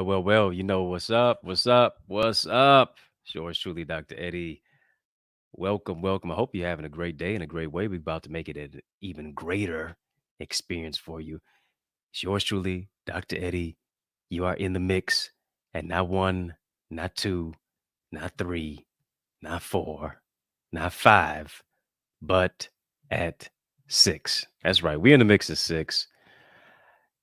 Well, you know what's up? What's up? What's up? It's yours truly, Dr. Eddie. Welcome, welcome. I hope you're having a great day and a great way. We're about to make it an even greater experience for you. It's yours truly, Dr. Eddie. You are in the mix, and not one, not two, not three, not four, not five, but at six. That's right. We're in the mix at six.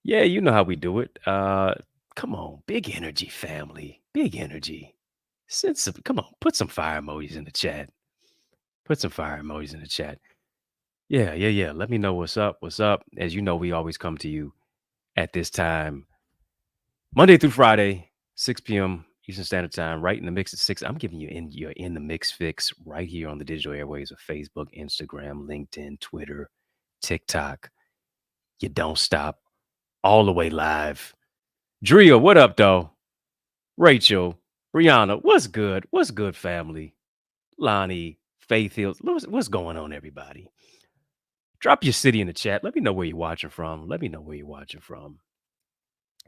Yeah, you know how we do it. Come on, big energy, family. Big energy. Come on, put some fire emojis in the chat. Put some fire emojis in the chat. Yeah. Let me know what's up. What's up? As you know, we always come to you at this time, Monday through Friday, 6 p.m. Eastern Standard Time, right in the mix at six. I'm giving you your in the mix fix right here on the digital airways of Facebook, Instagram, LinkedIn, Twitter, TikTok. You don't stop all the way live. Drea, what up, though? Rachel, Brianna, what's good? What's good, family? Lonnie, Faith Hills, what's going on, everybody? Drop your city in the chat. Let me know where you're watching from. Let me know where you're watching from.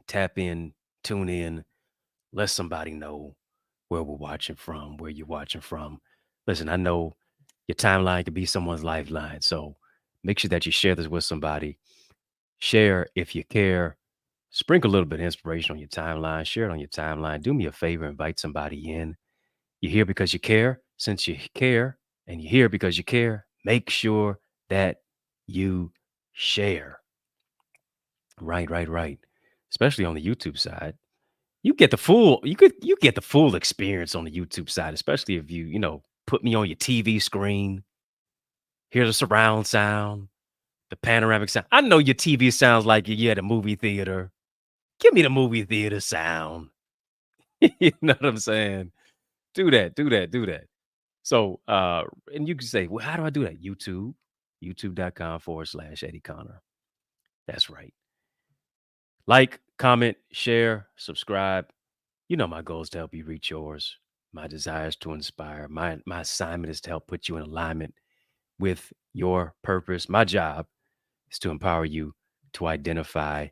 Tap in, tune in, let somebody know where we're watching from, where you're watching from. Listen, I know your timeline could be someone's lifeline. So make sure that you share this with somebody. Share if you care. Sprinkle a little bit of inspiration on your timeline. Share it on your timeline. Do me a favor, invite somebody in. You're here because you care. Since you care and you're here because you care, make sure that you share. Right. Especially on the YouTube side. You get the full experience on the YouTube side, especially if you put me on your TV screen, hear the surround sound, the panoramic sound. I know your TV sounds like you're at a movie theater. Give me the movie theater sound. You know what I'm saying? Do that. So, and you can say, well, how do I do that? youtube.com/Eddie Connor. That's right. Like, comment, share, subscribe. You know my goal is to help you reach yours. My desire is to inspire. My assignment is to help put you in alignment with your purpose. My job is to empower you to identify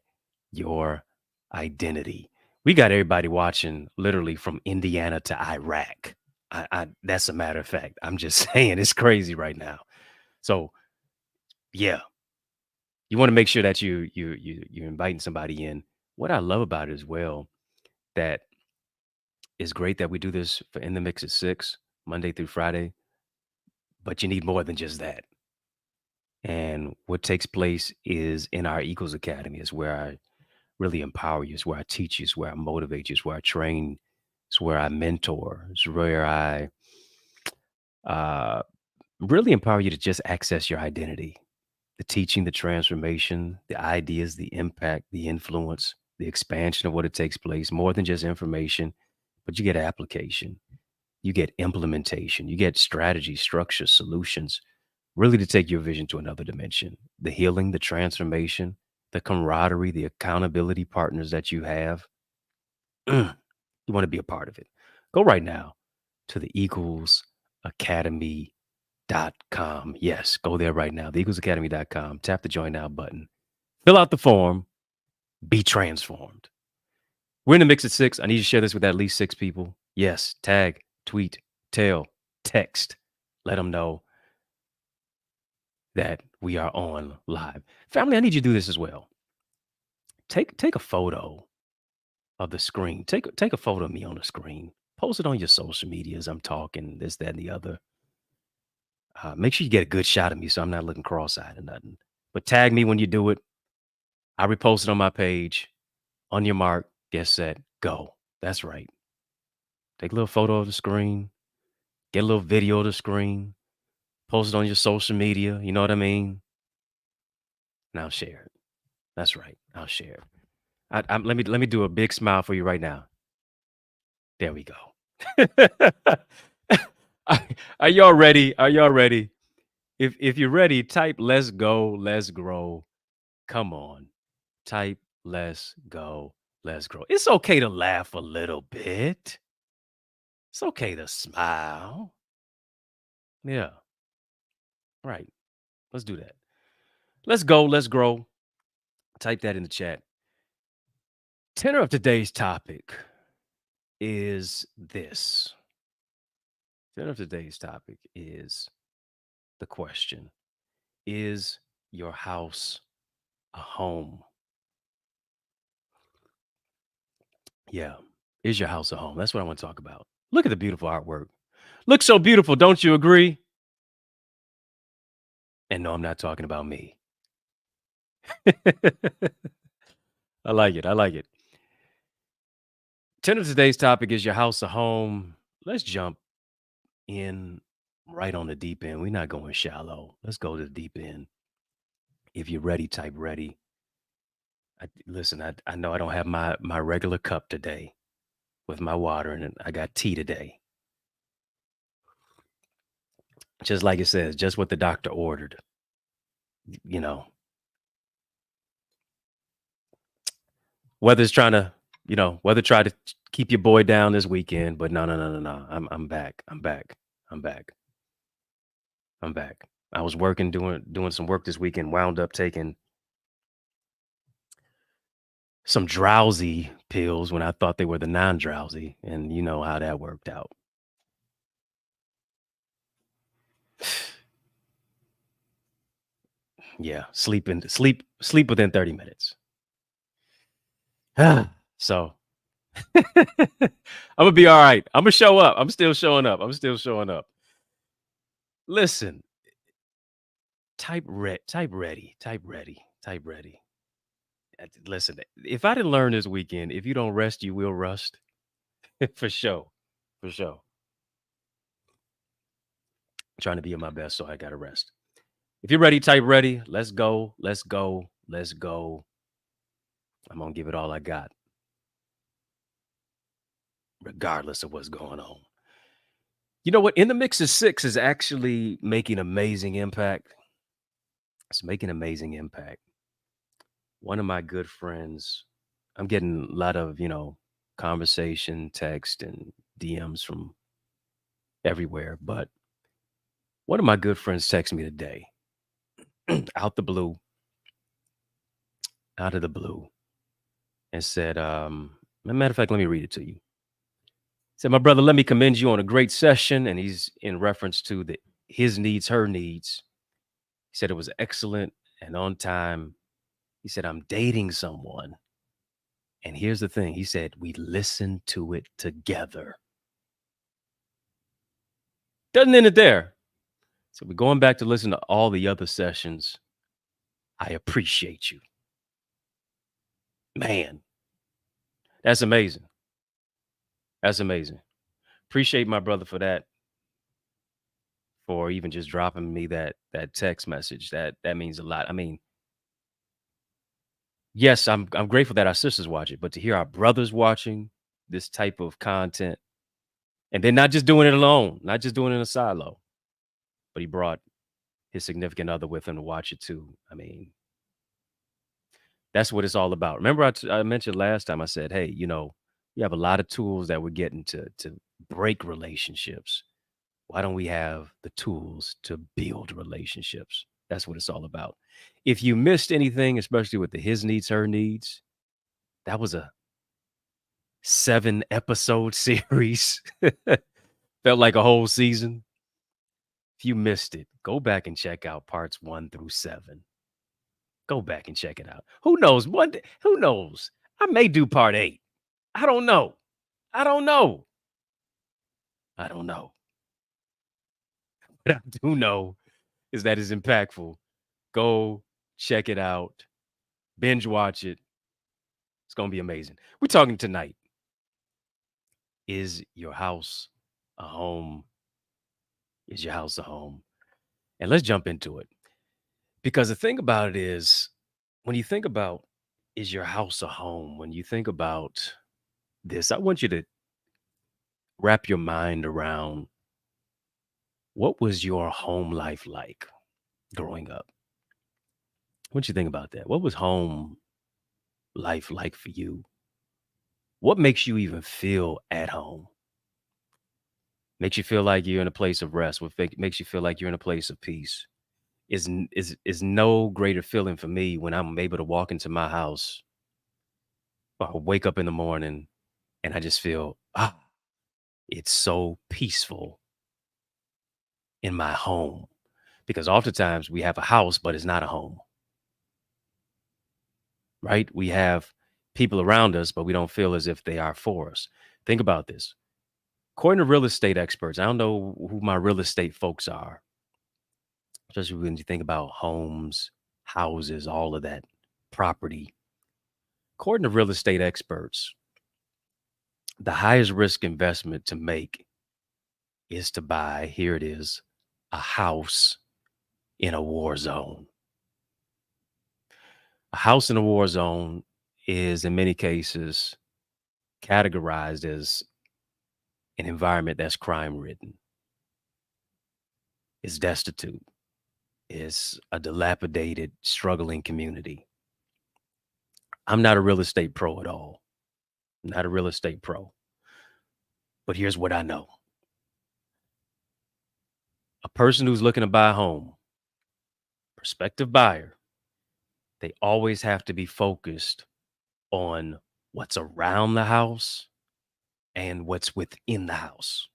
your identity. We got everybody watching literally from Indiana to Iraq. That's a matter of fact. I'm just saying it's crazy right now. So yeah, you want to make sure that you're inviting somebody in. What I love about it as well, that is great that we do this for in the mix at six, Monday through Friday, but you need more than just that. And what takes place is in our Eagles Academy is where I really empower you. It's where I teach you. It's where I motivate you. It's where I train. It's where I mentor. It's where I uh, really empower you to just access your identity, the teaching, the transformation, the ideas, the impact, the influence, the expansion of what it takes place, more than just information, but you get application, you get implementation, you get strategy, structure, solutions, really to take your vision to another dimension. The healing, the transformation, the camaraderie, the accountability partners that you have. You want to be a part of it. Go right now to the eaglesacademy.com. Yes, go there right now. The eaglesacademy.com. Tap the join now button. Fill out the form. Be transformed. We're in the mix at six. I need you to share this with at least six people. Yes, tag, tweet, tell, text. Let them know that we are on live. Family, I need you to do this as well. Take a photo of the screen. Take a photo of me on the screen. Post it on your social media as I'm talking, this, that, and the other. Make sure you get a good shot of me so I'm not looking cross-eyed or nothing. But tag me when you do it. I repost it on my page. On your mark, get set, go. That's right. Take a little photo of the screen. Get a little video of the screen. Post it on your social media. You know what I mean? Now share it. That's right. I'll share it. Let me do a big smile for you right now. There we go. Are y'all ready? Are y'all ready? If you're ready, type let's go, let's grow. Come on. Type let's go, let's grow. It's okay to laugh a little bit. It's okay to smile. Yeah. Right. Let's do that. Let's go, let's grow. Type that in the chat. Tenor of today's topic is this. Tenor of today's topic is the question: is your house a home? Yeah. Is your house a home? That's what I want to talk about. Look at the beautiful artwork. Looks so beautiful, don't you agree? And no, I'm not talking about me. I like it. I like it. Tenor of today's topic is your house a home. Let's jump in right on the deep end. We're not going shallow. Let's go to the deep end. If you're ready, type ready. Listen, I know I don't have my regular cup today with my water in it. I got tea today. Just like it says, just what the doctor ordered. You know, whether it's trying to, whether try to keep your boy down this weekend, but no, no, no, no, no. I'm back. I'm back. I'm back. I'm back. I was working, doing some work this weekend, wound up taking some drowsy pills when I thought they were the non-drowsy, and you know how that worked out. Yeah, sleep within 30 minutes. So I'm gonna be all right. I'm gonna show up. I'm still showing up. I'm still showing up. Listen, type ready, type ready, type ready. Listen, if I didn't learn this weekend, if you don't rest, you will rust. For sure. For sure. Trying to be at my best, so I gotta rest. If you're ready, type ready. Let's go. Let's go. Let's go. I'm gonna give it all I got, regardless of what's going on. You know what? In the Mix of Six is actually making amazing impact. It's making amazing impact. One of my good friends, I'm getting a lot of, conversation, text, and DMs from everywhere. But one of my good friends texted me today, out the blue, out of the blue, and said, matter of fact, let me read it to you. Said, my brother, let me commend you on a great session. And he's in reference to the his needs, her needs. He said it was excellent and on time. He said, I'm dating someone. And here's the thing. He said, we listened to it together. Doesn't end it there. So we're going back to listen to all the other sessions. I appreciate you. Man, that's amazing. That's amazing. Appreciate my brother for that, for even just dropping me that text message. That means a lot. I mean, yes, I'm grateful that our sisters watch it, but to hear our brothers watching this type of content, and then not just doing it alone, not just doing it in a silo, but he brought his significant other with him to watch it too. I mean, that's what it's all about. Remember, I mentioned last time, I said, hey, we have a lot of tools that we're getting to break relationships. Why don't we have the tools to build relationships? That's what it's all about. If you missed anything, especially with the his needs, her needs, that was a 7-episode series. Felt like a whole season. If you missed it, go back and check out parts 1 through 7. Go back and check it out. Who knows? Who knows? I may do part 8. I don't know. I don't know. I don't know. What I do know is that it's impactful. Go check it out. Binge watch it. It's going to be amazing. We're talking tonight. Is your house a home? Is your house a home? And let's jump into it. Because the thing about it is, when you think about, is your house a home? When you think about this, I want you to wrap your mind around, what was your home life like growing up? What you think about that? What was home life like for you? What makes you even feel at home? Makes you feel like you're in a place of rest. Makes you feel like you're in a place of peace? Is no greater feeling for me when I'm able to walk into my house I wake up in the morning and I just feel, it's so peaceful in my home. Because oftentimes we have a house, but it's not a home, right? We have people around us, but we don't feel as if they are for us. Think about this. According to real estate experts, I don't know who my real estate folks are, especially when you think about homes, houses, all of that property. According to real estate experts, the highest risk investment to make is to buy, here it is, a house in a war zone. A house in a war zone is, in many cases, categorized as an environment that's crime ridden, is destitute, is a dilapidated, struggling community. I'm not a real estate pro at all. I'm not a real estate pro. But here's what I know. A person who's looking to buy a home, prospective buyer, they always have to be focused on what's around the house and what's within the house.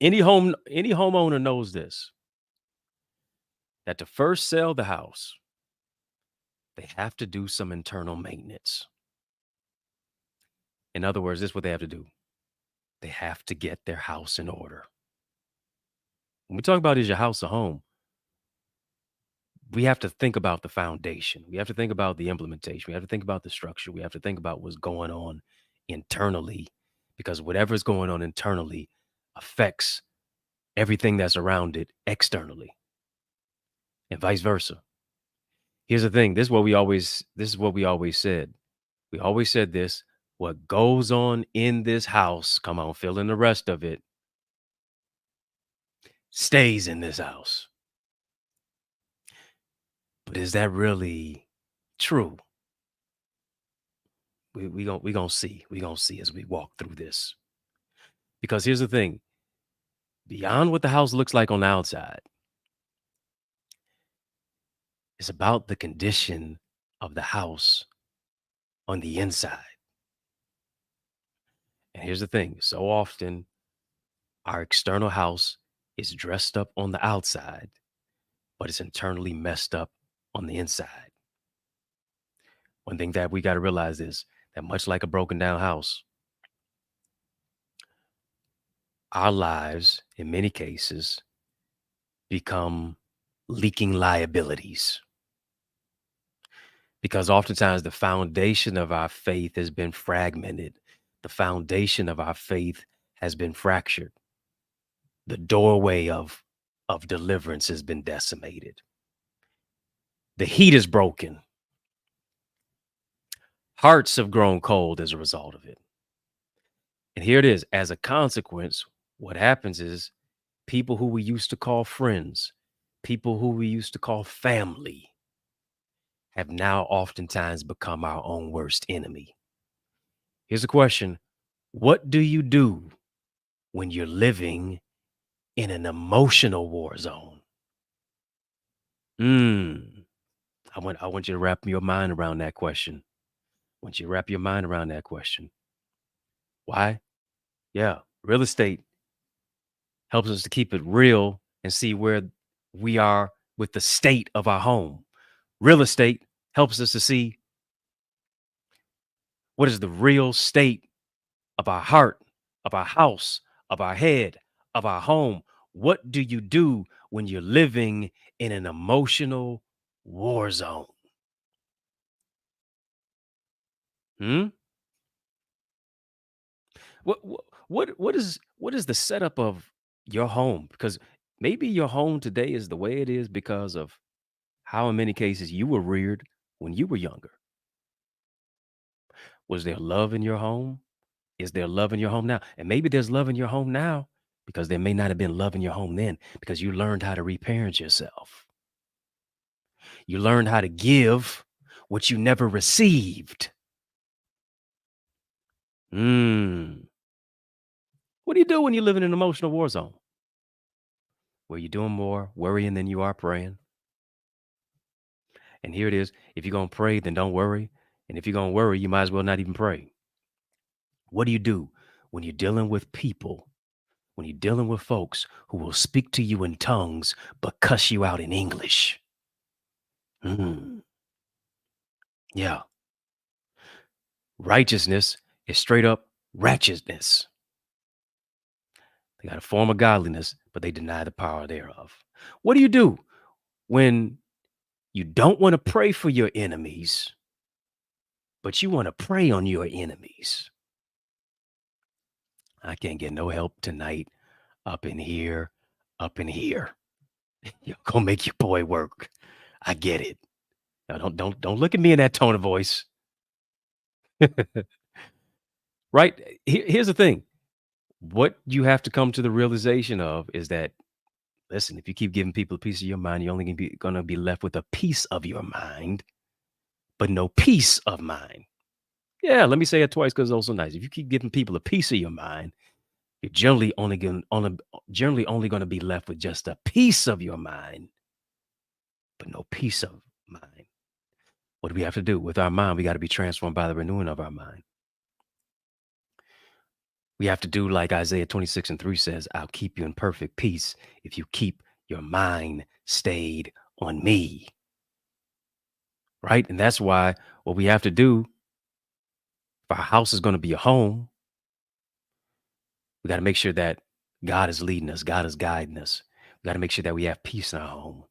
Any homeowner knows this, that to first sell the house, they have to do some internal maintenance. In other words, this is what they have to do. They have to get their house in order. When we talk about is your house a home, we have to think about the foundation. We have to think about the implementation. We have to think about the structure. We have to think about what's going on internally, because whatever's going on internally affects everything that's around it externally, and vice versa. Here's the thing. This is what we always said. We always said this. What goes on in this house, come on, fill in the rest of it, stays in this house. But is that really true? We gonna see. We gonna see as we walk through this. Because here's the thing: beyond what the house looks like on the outside, it's about the condition of the house on the inside. And here's the thing: so often, our external house is dressed up on the outside, but it's internally messed up on the inside. One thing that we got to realize is that much like a broken down house, our lives, in many cases, become leaking liabilities, because oftentimes the foundation of our faith has been fragmented. The foundation of our faith has been fractured. The doorway of deliverance has been decimated. The heat is broken. Hearts have grown cold as a result of it. And here it is. As a consequence, what happens is people who we used to call friends, people who we used to call family, have now oftentimes become our own worst enemy. Here's a question: what do you do when you're living in an emotional war zone? Mm, I want you to wrap your mind around that question. I want you to wrap your mind around that question. Why? Yeah, real estate helps us to keep it real and see where we are with the state of our home. Real estate helps us to see what is the real state of our heart, of our house, of our head, of our home. What do you do when you're living in an emotional war zone? Hmm? What is the setup of your home? Because maybe your home today is the way it is because of how, in many cases, you were reared when you were younger. Was there love in your home? Is there love in your home now? And maybe there's love in your home now because there may not have been love in your home then, because you learned how to reparent yourself. You learned how to give what you never received. Mm. What do you do when you live in an emotional war zone where you're doing more worrying than you are praying? And here it is: if you're going to pray, then don't worry. And if you're going to worry, you might as well not even pray. What do you do when you're dealing with people, when you're dealing with folks who will speak to you in tongues but cuss you out in English? Mm, yeah. Righteousness is straight up righteousness. They got a form of godliness, but they deny the power thereof. What do you do when you don't want to pray for your enemies, but you want to pray on your enemies? I can't get no help tonight up in here, up in here. You're gonna make your boy work. I get it. Now don't look at me in that tone of voice. Right? Here's the thing. What you have to come to the realization of is that, listen, if you keep giving people a piece of your mind, you're only gonna be left with a piece of your mind, but no peace of mind. Yeah, let me say it twice because it's also nice. If you keep giving people a piece of your mind, you're generally only going to be left with just a piece of your mind, but no peace of mind. What do we have to do with our mind? We got to be transformed by the renewing of our mind. We have to do like Isaiah 26:3 says, I'll keep you in perfect peace if you keep your mind stayed on me. Right? And that's why what we have to do, if our house is going to be a home, we got to make sure that God is leading us, God is guiding us. We got to make sure that we have peace in our home.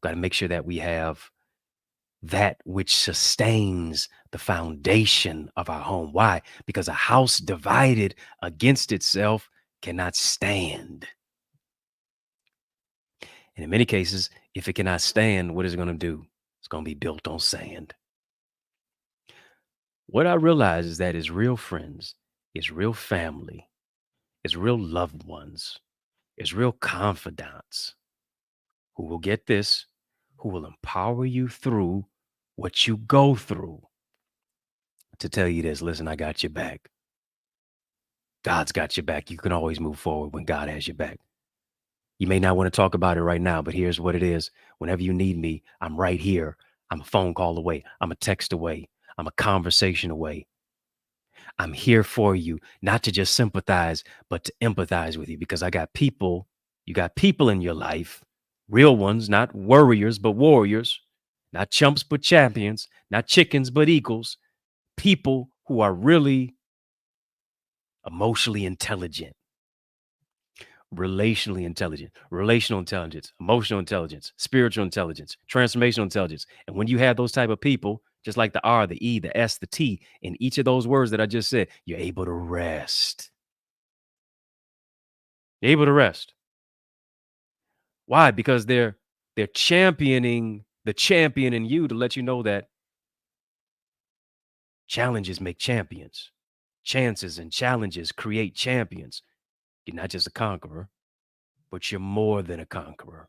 We got to make sure that we have that which sustains the foundation of our home. Why? Because a house divided against itself cannot stand. And in many cases, if it cannot stand, what is it going to do? It's going to be built on sand. What I realize is that is real friends, is real family, is real loved ones, is real confidants who will get this, who will empower you through what you go through to tell you this. Listen, I got your back. God's got your back. You can always move forward when God has your back. You may not want to talk about it right now, but here's what it is. Whenever you need me, I'm right here. I'm a phone call away. I'm a text away. I'm a conversation away. I'm here for you, not to just sympathize, but to empathize with you because I got people. You got people in your life, real ones, not worriers, but warriors, not chumps, but champions, not chickens, but equals, people who are really emotionally intelligent, relationally intelligent, relational intelligence, emotional intelligence, spiritual intelligence, transformational intelligence. And when you have those type of people, just like the R, the E, the S, the T, in each of those words that I just said, you're able to rest. You're able to rest. Why? Because they're championing the champion in you to let you know that challenges make champions. Chances and challenges create champions. You're not just a conqueror, but you're more than a conqueror.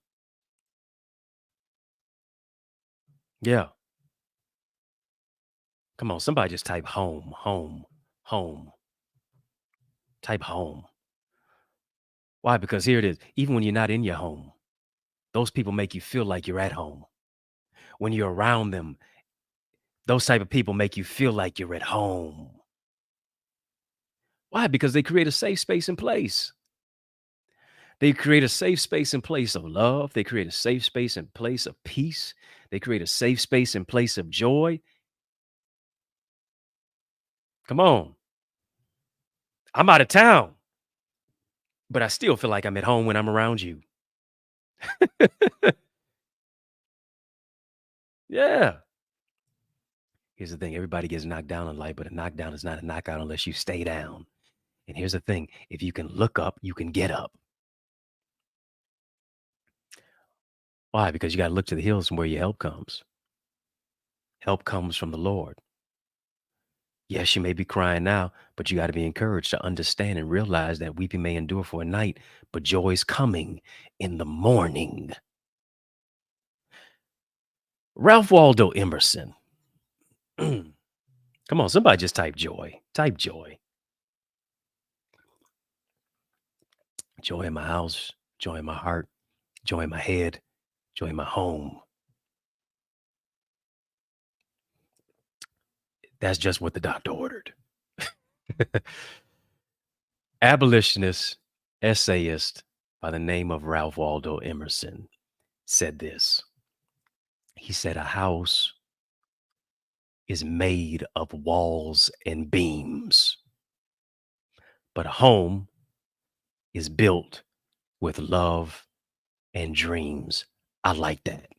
Yeah. Come on, somebody just type home, home, home. Type home. Why? Because here it is. Even when you're not in your home, those people make you feel like you're at home. When you're around them, those type of people make you feel like you're at home. Why? Because they create a safe space and place. They create a safe space and place of love. They create a safe space and place of peace. They create a safe space and place of joy. Come on. I'm out of town, but I still feel like I'm at home when I'm around you. Yeah. Here's the thing, everybody gets knocked down in life, but a knockdown is not a knockout unless you stay down. And here's the thing, if you can look up, you can get up. Why? Because you got to look to the hills from where your help comes. Help comes from the Lord. Yes, you may be crying now, but you got to be encouraged to understand and realize that weeping may endure for a night, but joy is coming in the morning. Ralph Waldo Emerson. Come on, somebody just type joy. Type joy. Joy in my house, joy in my heart, joy in my head, joy in my home. That's just what the doctor ordered. Abolitionist essayist by the name of Ralph Waldo Emerson said this. He said, a house is made of walls and beams, but a home is built with love and dreams. I like that.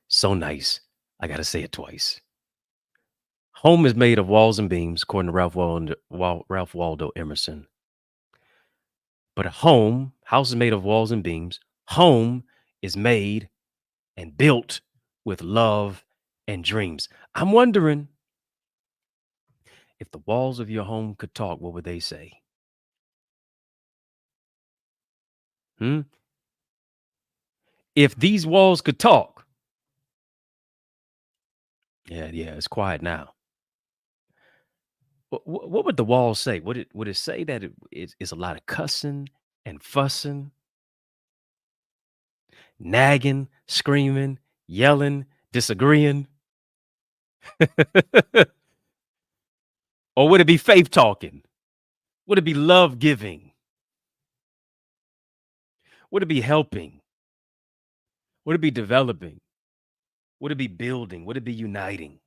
So nice. I got to say it twice. Home is made of walls and beams, according to Ralph Waldo Emerson. But a house is made of walls and beams. Home is made and built with love and dreams. I'm wondering if the walls of your home could talk, what would they say? Hmm? If these walls could talk, yeah, it's quiet now. What would the walls say? Would it say that it's a lot of cussing and fussing, nagging, screaming, yelling, disagreeing? Or would it be faith talking? Would it be love giving? Would it be helping? Would it be developing? Would it be building? Would it be uniting?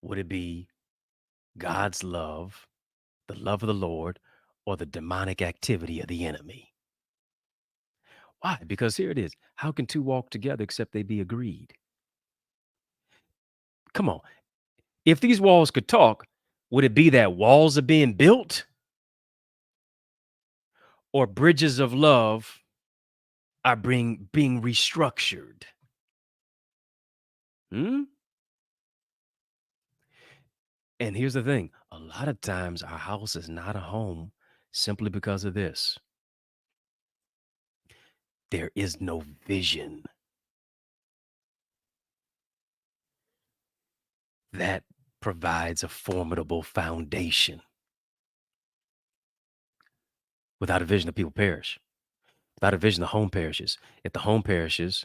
Would it be God's love, the love of the Lord, or the demonic activity of the enemy? Why? Because here it is. How can two walk together except they be agreed? Come on. If these walls could talk, would it be that walls are being built or bridges of love are being restructured? Hmm? And here's the thing, a lot of times our house is not a home simply because of this. There is no vision that provides a formidable foundation. Without a vision, the people perish. Without a vision, the home perishes. If the home perishes,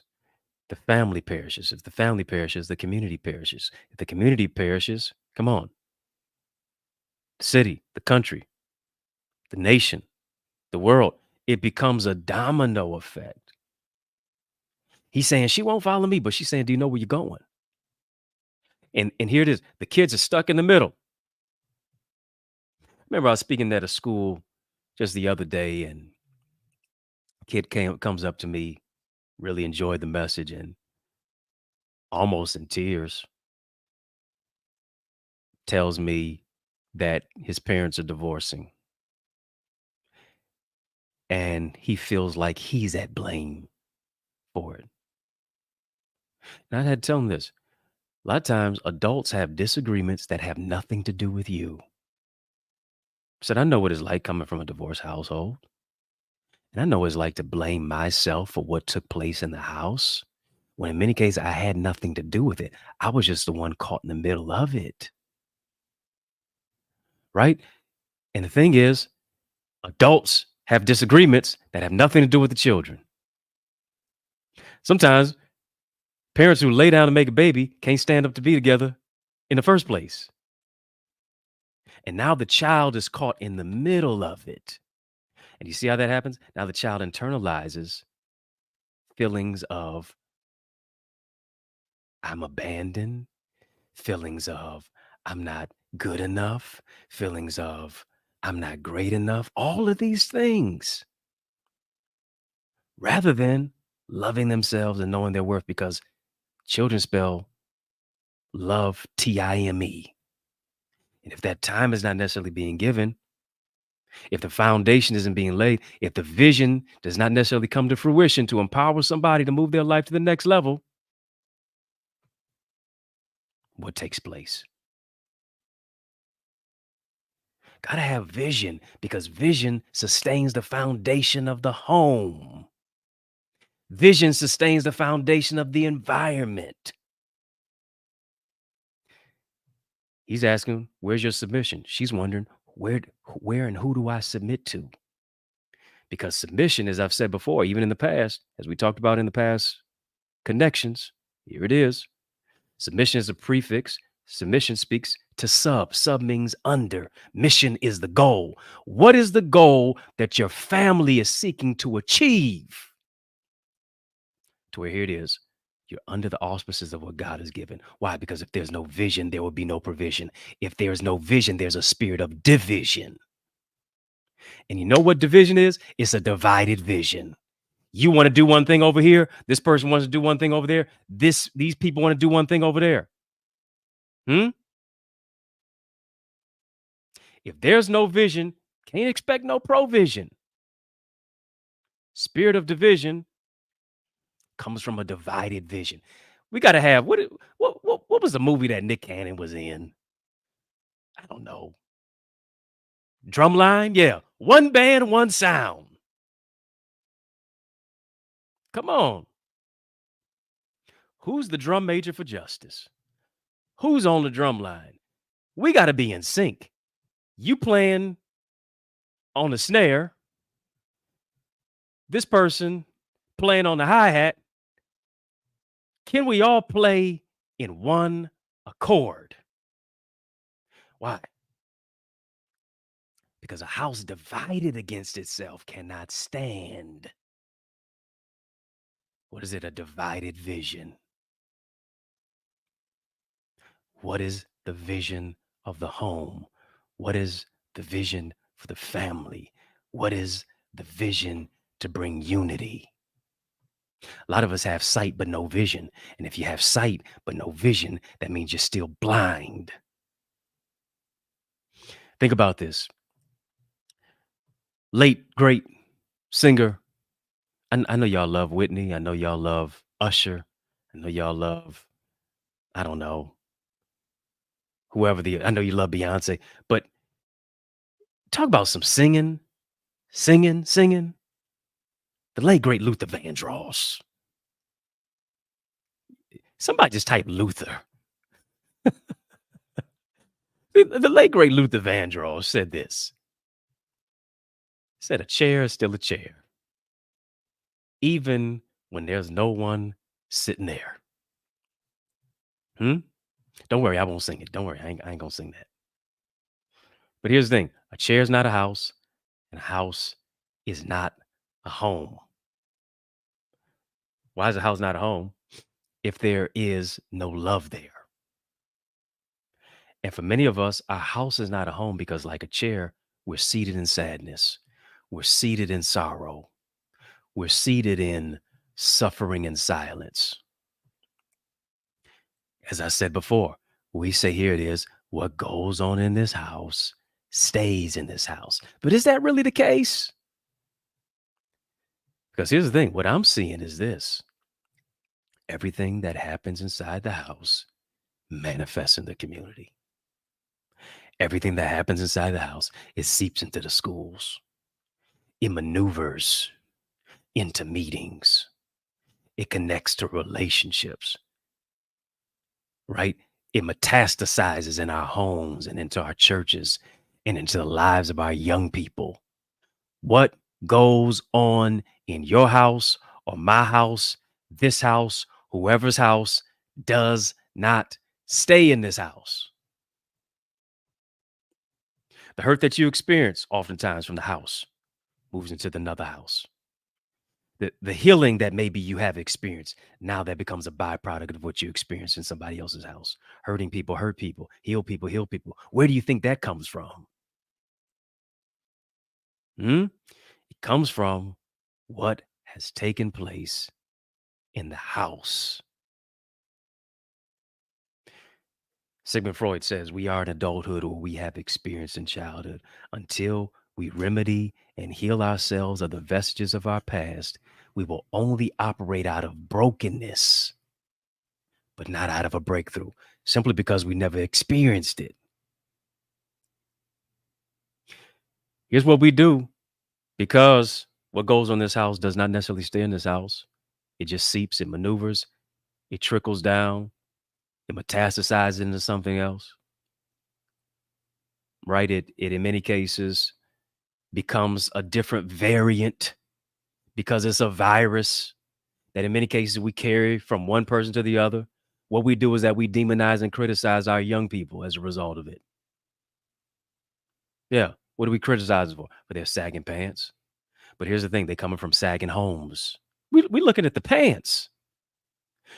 the family perishes. If the family perishes, the community perishes. If the community perishes, come on, the city, the country, the nation, the world, it becomes a domino effect. He's saying she won't follow me, but she's saying, do you know where you're going? And here it is. The kids are stuck in the middle. Remember, I was speaking at a school just the other day, and a kid comes up to me, really enjoyed the message, and almost in tears tells me that his parents are divorcing, and he feels like he's at blame for it. And I had to tell him this. A lot of times, adults have disagreements that have nothing to do with you. I said, I know what it's like coming from a divorced household. And I know what it's like to blame myself for what took place in the house, when in many cases I had nothing to do with it. I was just the one caught in the middle of it. Right. And the thing is, adults have disagreements that have nothing to do with the children. Sometimes parents who lay down to make a baby can't stand up to be together in the first place. And now the child is caught in the middle of it. And you see how that happens? Now the child internalizes feelings of I'm abandoned, feelings of I'm not good enough, feelings of I'm not great enough, all of these things, rather than loving themselves and knowing their worth, because children spell love time. And if that time is not necessarily being given, if the foundation isn't being laid, if the vision does not necessarily come to fruition to empower somebody to move their life to the next level, what takes place? Got to have vision, because vision sustains the foundation of the home. Vision sustains the foundation of the environment. He's asking, where's your submission? She's wondering, where and who do I submit to? Because submission, as I've said before, even in the past, as we talked about in the past connections, here it is. Submission is a prefix. Submission speaks to sub. Sub means under. Mission is the goal. What is the goal that your family is seeking to achieve? To where here it is. You're under the auspices of what God has given. Why? Because if there's no vision, there will be no provision. If there's no vision, there's a spirit of division. And you know what division is? It's a divided vision. You want to do one thing over here. This person wants to do one thing over there. These people want to do one thing over there. Hmm? If there's no vision, can't expect no provision. Spirit of division comes from a divided vision. We got to have what was the movie that Nick Cannon was in? I don't know. Drumline? Yeah. One band, one sound. Come on. Who's the drum major for justice? Who's on the drum line? We got to be in sync. You playing on the snare, this person playing on the hi-hat. Can we all play in one accord? Why? Because a house divided against itself cannot stand. What is it? A divided vision. What is the vision of the home? What is the vision for the family? What is the vision to bring unity? A lot of us have sight but no vision. And if you have sight but no vision, that means you're still blind. Think about this. Late, great singer. I know y'all love Whitney. I know y'all love Usher. I know y'all love, I don't know, I know you love Beyonce, but talk about some singing. The late, great Luther Vandross. Somebody just type Luther. The late, great Luther Vandross said this. He said, a chair is still a chair, even when there's no one sitting there. Don't worry, I won't sing it. Don't worry, I ain't gonna sing that. But here's the thing. A chair is not a house, and a house is not a home. Why is a house not a home? If there is no love there. And for many of us, our house is not a home because, like a chair, we're seated in sadness. We're seated in sorrow. We're seated in suffering and silence. As I said before, we say here it is, what goes on in this house stays in this house. But is that really the case? Because here's the thing, what I'm seeing is this. Everything that happens inside the house manifests in the community. Everything that happens inside the house, it seeps into the schools. It maneuvers into meetings. It connects to relationships, right? It metastasizes in our homes and into our churches and into the lives of our young people. What goes on in your house or my house, this house, whoever's house, does not stay in this house. The hurt that you experience oftentimes from the house moves into another house. The healing that maybe you have experienced, now that becomes a byproduct of what you experienced in somebody else's house. Hurting people hurt people, heal people heal people. Where do you think that comes from? It comes from what has taken place in the house. Sigmund Freud says we are in adulthood or we have experienced in childhood. Until we remedy and heal ourselves of the vestiges of our past, we will only operate out of brokenness, but not out of a breakthrough, simply because we never experienced it. Here's what we do, because what goes on in this house does not necessarily stay in this house. It just seeps, it maneuvers, it trickles down, it metastasizes into something else. Right? It in many cases becomes a different variant because it's a virus that in many cases we carry from one person to the other. What we do is that we demonize and criticize our young people as a result of it. Yeah. What do we criticize them for? For their sagging pants. But here's the thing, they coming from sagging homes. We looking at the pants,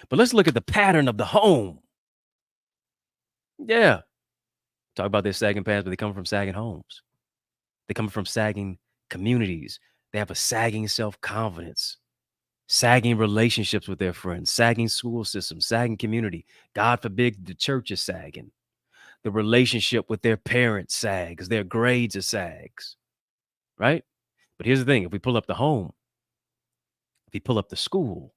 but let's look at the pattern of the home. Yeah. Talk about their sagging pants, but they come from sagging homes. They come from sagging communities. They have a sagging self-confidence, sagging relationships with their friends, sagging school system, sagging community. God forbid the church is sagging. The relationship with their parents sags, their grades are sags, right? But here's the thing, if we pull up the home, if we pull up the school,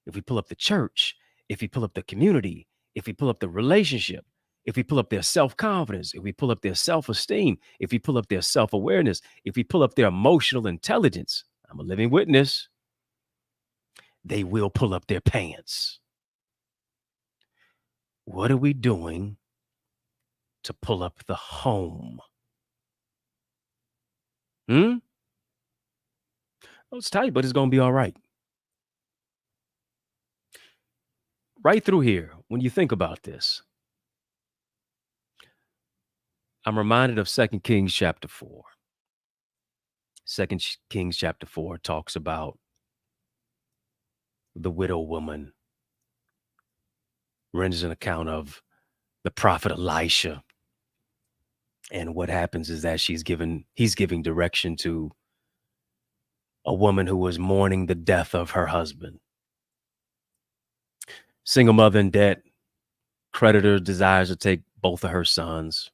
if we pull up the church, if we pull up the community, if we pull up the relationship, if we pull up their self-confidence, if we pull up their self-esteem, if we pull up their self-awareness, if we pull up their emotional intelligence, I'm a living witness, they will pull up their pants. What are we doing to pull up the home? Hmm? Oh, it's tight, but it's going to be all right. Right through here, when you think about this, I'm reminded of 2 Kings chapter 4. 2 Kings chapter 4 talks about the widow woman, renders an account of the prophet Elisha. And what happens is that he's giving direction to a woman who was mourning the death of her husband. Single mother in debt, creditor desires to take both of her sons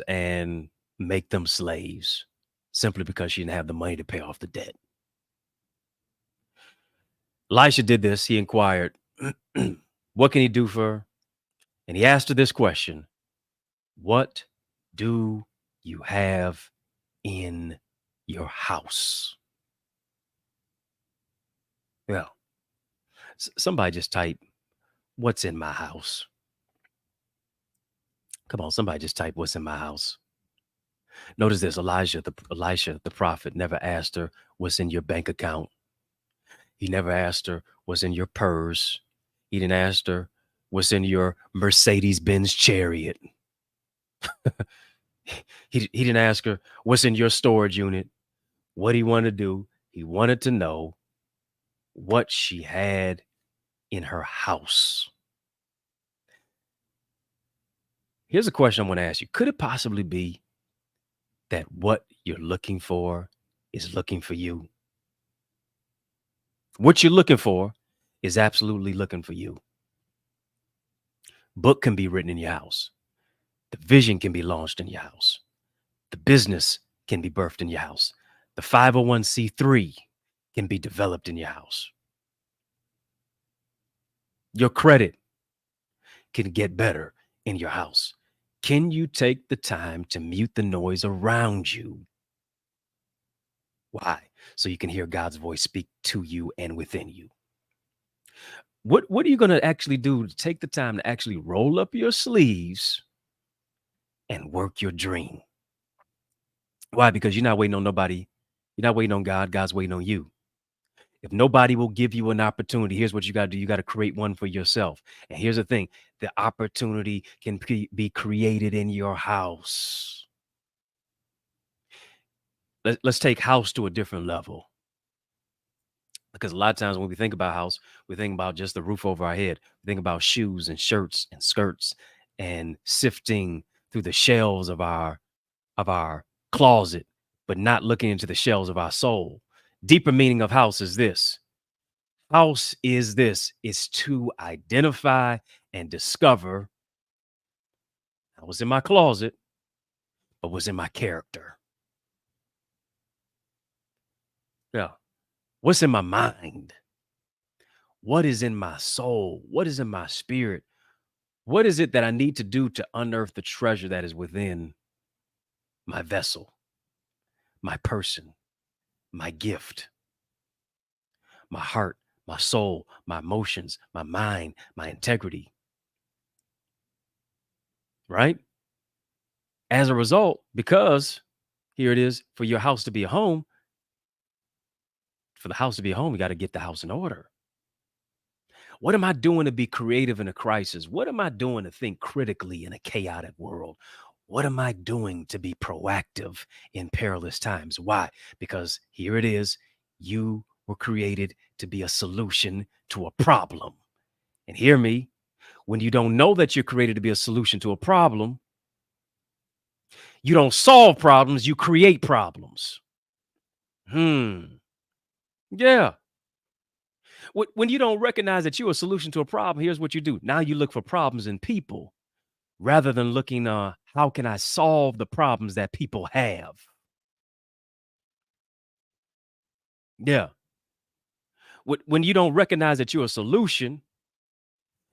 and make them slaves simply because she didn't have the money to pay off the debt. Elisha did this. He inquired, what can he do for her? And he asked her this question: what do you have in your house? Well, somebody just type, what's in my house? Come on, somebody just type, what's in my house? Notice this, Elisha, the prophet, never asked her, what's in your bank account? He never asked her, what's in your purse? He didn't ask her, what's in your Mercedes-Benz chariot? He didn't ask her, what's in your storage unit? What he wanted to do, he wanted to know what she had in her house. Here's a question I want to ask you. Could it possibly be that what you're looking for is looking for you? What you're looking for is absolutely looking for you. Book can be written in your house. The vision can be launched in your house. The business can be birthed in your house. The 501c3 can be developed in your house. Your credit can get better in your house. Can you take the time to mute the noise around you? Why? So you can hear God's voice speak to you and within you. What are you going to actually do to take the time to actually roll up your sleeves and work your dream? Why? Because you're not waiting on nobody. You're not waiting on God. God's waiting on you. If nobody will give you an opportunity, here's what you got to do. You got to create one for yourself. And here's the thing, the opportunity can be created in your house. Let's take house to a different level. Because a lot of times when we think about house, we think about just the roof over our head. We think about shoes and shirts and skirts and sifting through the shelves of our closet, but not looking into the shelves of our soul. Deeper meaning of house is this. House is this. It's to identify and discover I was in my closet, but was in my character. Yeah. What's in my mind? What is in my soul? What is in my spirit? What is it that I need to do to unearth the treasure that is within my vessel, my person, my gift, my heart, my soul, my emotions, my mind, my integrity? Right? As a result, because here it is, for your house to be a home, for the house to be a home, you got to get the house in order. What am I doing to be creative in a crisis? What am I doing to think critically in a chaotic world? What am I doing to be proactive in perilous times? Why? Because here it is. You were created to be a solution to a problem. And hear me, when you don't know that you're created to be a solution to a problem, you don't solve problems, you create problems. Hmm. Yeah. When you don't recognize that you're a solution to a problem, here's what you do. Now you look for problems in people rather than looking, how can I solve the problems that people have? Yeah. When you don't recognize that you're a solution,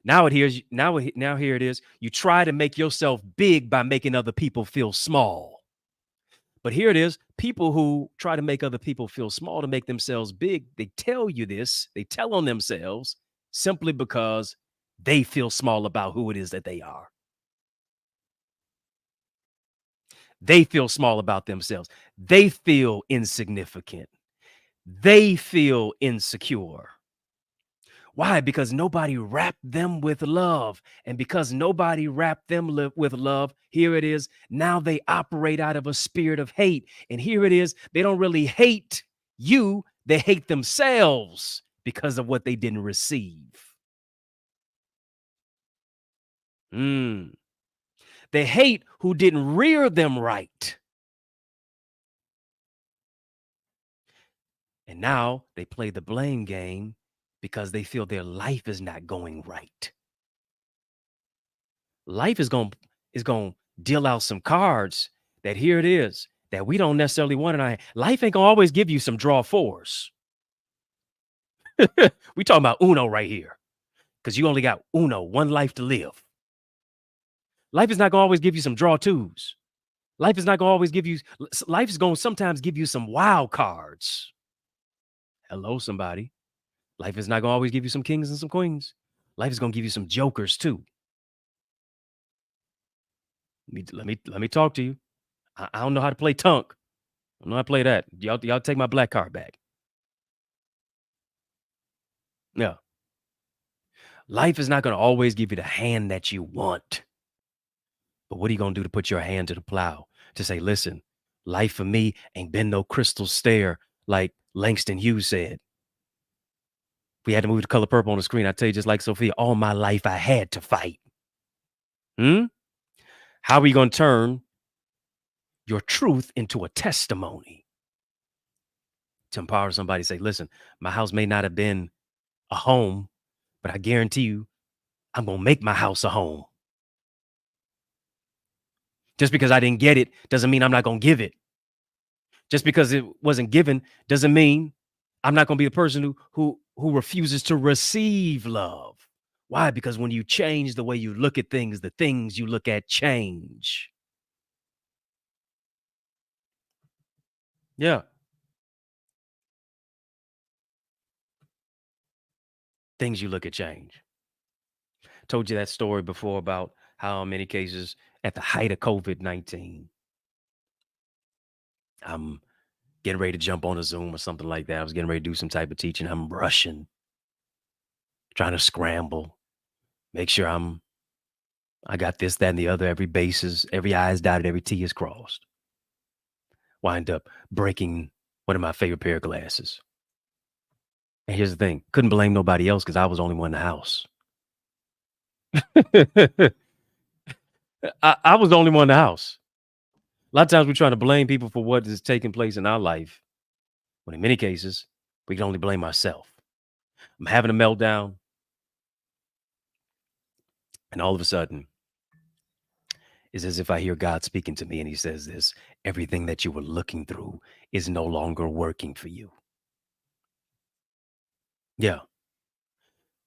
now here it is. You try to make yourself big by making other people feel small. But here it is. People who try to make other people feel small to make themselves big, they tell you this, they tell on themselves simply because they feel small about who it is that they are. They feel small about themselves. They feel insignificant. They feel insecure. Why? Because nobody wrapped them with love. And because nobody wrapped them with love, here it is. Now they operate out of a spirit of hate. And here it is. They don't really hate you, they hate themselves because of what they didn't receive. Mm. They hate who didn't rear them right. And now they play the blame game because they feel their life is not going right. Life is going to deal out some cards that here it is that we don't necessarily want in our hand. Life ain't going to always give you some draw fours. We talking about Uno right here because you only got Uno, one life to live. Life is not going to always give you some draw twos. Life is not going to always give you, life is going to sometimes give you some wild cards. Hello, somebody. Life is not going to always give you some kings and some queens. Life is going to give you some jokers too. Let me talk to you. I don't know how to play Tunk. I don't know how to play that. Y'all take my black card back. Yeah. Life is not going to always give you the hand that you want. But what are you going to do to put your hand to the plow? To say, listen, life for me ain't been no crystal stair, like Langston Hughes said. We had to move the color purple on the screen. I tell you, just like Sophia, all my life I had to fight. Hmm? How are we going to turn your truth into a testimony? To empower somebody to say, listen, my house may not have been a home, but I guarantee you, I'm going to make my house a home. Just because I didn't get it doesn't mean I'm not going to give it. Just because it wasn't given doesn't mean I'm not going to be the person who refuses to receive love. Why? Because when you change the way you look at things, the things you look at change. Yeah. Things you look at change. Told you that story before about how in many cases at the height of COVID-19, I'm getting ready to jump on a Zoom or something like that. I was getting ready to do some type of teaching. I'm rushing, trying to scramble, make sure I got this, that, and the other. Every basis, every I is dotted, every T is crossed. Wind up breaking one of my favorite pair of glasses. And here's the thing: couldn't blame nobody else because I was the only one in the house. I was the only one in the house. A lot of times we're trying to blame people for what is taking place in our life, when in many cases we can only blame ourselves. I'm having a meltdown, and all of a sudden, it's as if I hear God speaking to me, and He says this: everything that you were looking through is no longer working for you. Yeah.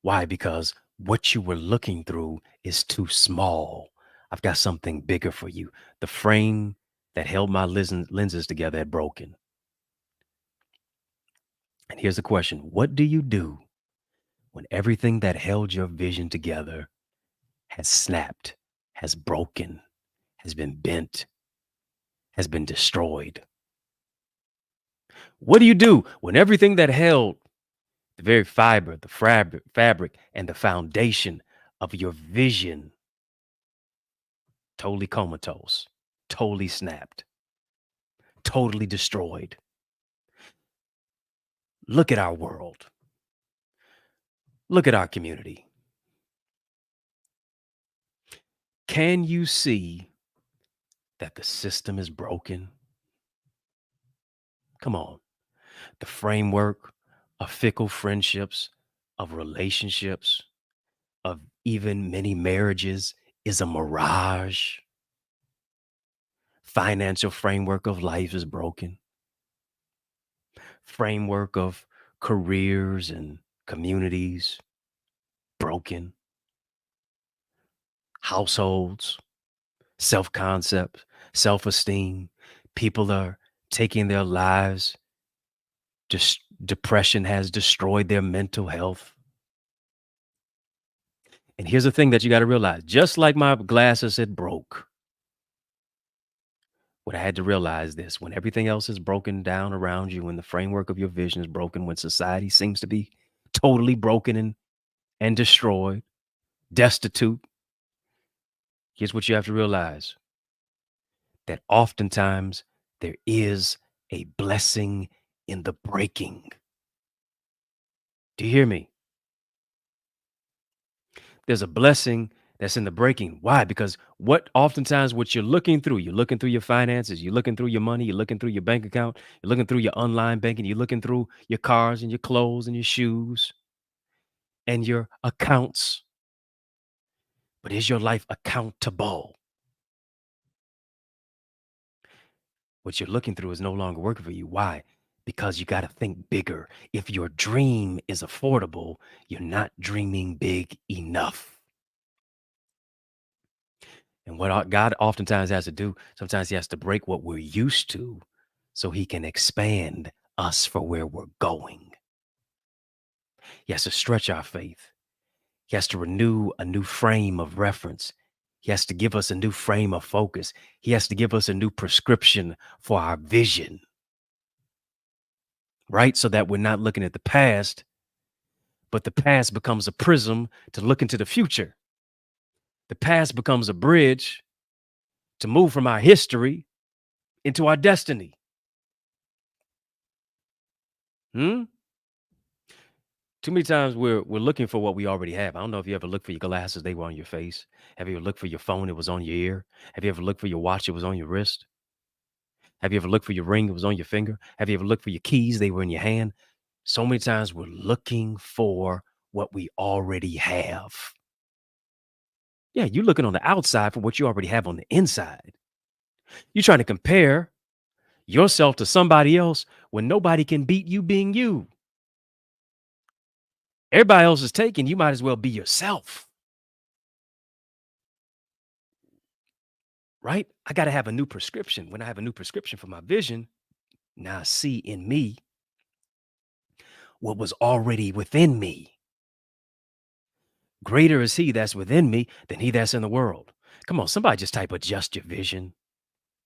Why? Because what you were looking through is too small. I've got something bigger for you. The frame that held my lenses together had broken. And here's the question: what do you do when everything that held your vision together has snapped, has broken, has been bent, has been destroyed? What do you do when everything that held The very fiber, the fabric, and the foundation of your vision totally comatose, totally snapped, totally destroyed. Look at our world. Look at our community. Can you see that the system is broken? Come on. The framework of fickle friendships, of relationships, of even many marriages is a mirage. Financial framework of life is broken. Framework of careers and communities broken. Households, self concept, self esteem. People are taking their lives. Just depression has destroyed their mental health. And here's the thing that you got to realize, just like my glasses had broke, what I had to realize this: when everything else is broken down around you, when the framework of your vision is broken, when society seems to be totally broken and destroyed, destitute, here's what you have to realize: that oftentimes there is a blessing in the breaking. Do you hear me? There's a blessing that's in the breaking. Why? Because what you're looking through your finances, you're looking through your money, you're looking through your bank account, you're looking through your online banking, you're looking through your cars and your clothes and your shoes and your accounts. But is your life accountable? What you're looking through is no longer working for you. Why? Because you got to think bigger. If your dream is affordable, you're not dreaming big enough. And what God oftentimes has to do, sometimes he has to break what we're used to so he can expand us for where we're going. He has to stretch our faith. He has to renew a new frame of reference. He has to give us a new frame of focus. He has to give us a new prescription for our vision, right? So that we're not looking at the past, but the past becomes a prism to look into the future. The past becomes a bridge to move from our history into our destiny. Hmm? Too many times we're looking for what we already have. I don't know if you ever looked for your glasses, they were on your face. Have you ever looked for your phone, it was on your ear? Have you ever looked for your watch, it was on your wrist? Have you ever looked for your ring, it was on your finger? Have you ever looked for your keys, they were in your hand? So many times we're looking for what we already have. Yeah, you're looking on the outside for what you already have on the inside. You're trying to compare yourself to somebody else when nobody can beat you being you. Everybody else is taken, you might as well be yourself. Right? I got to have a new prescription. When I have a new prescription for my vision, now I see in me what was already within me. Greater is he that's within me than he that's in the world. Come on, somebody just type adjust your vision.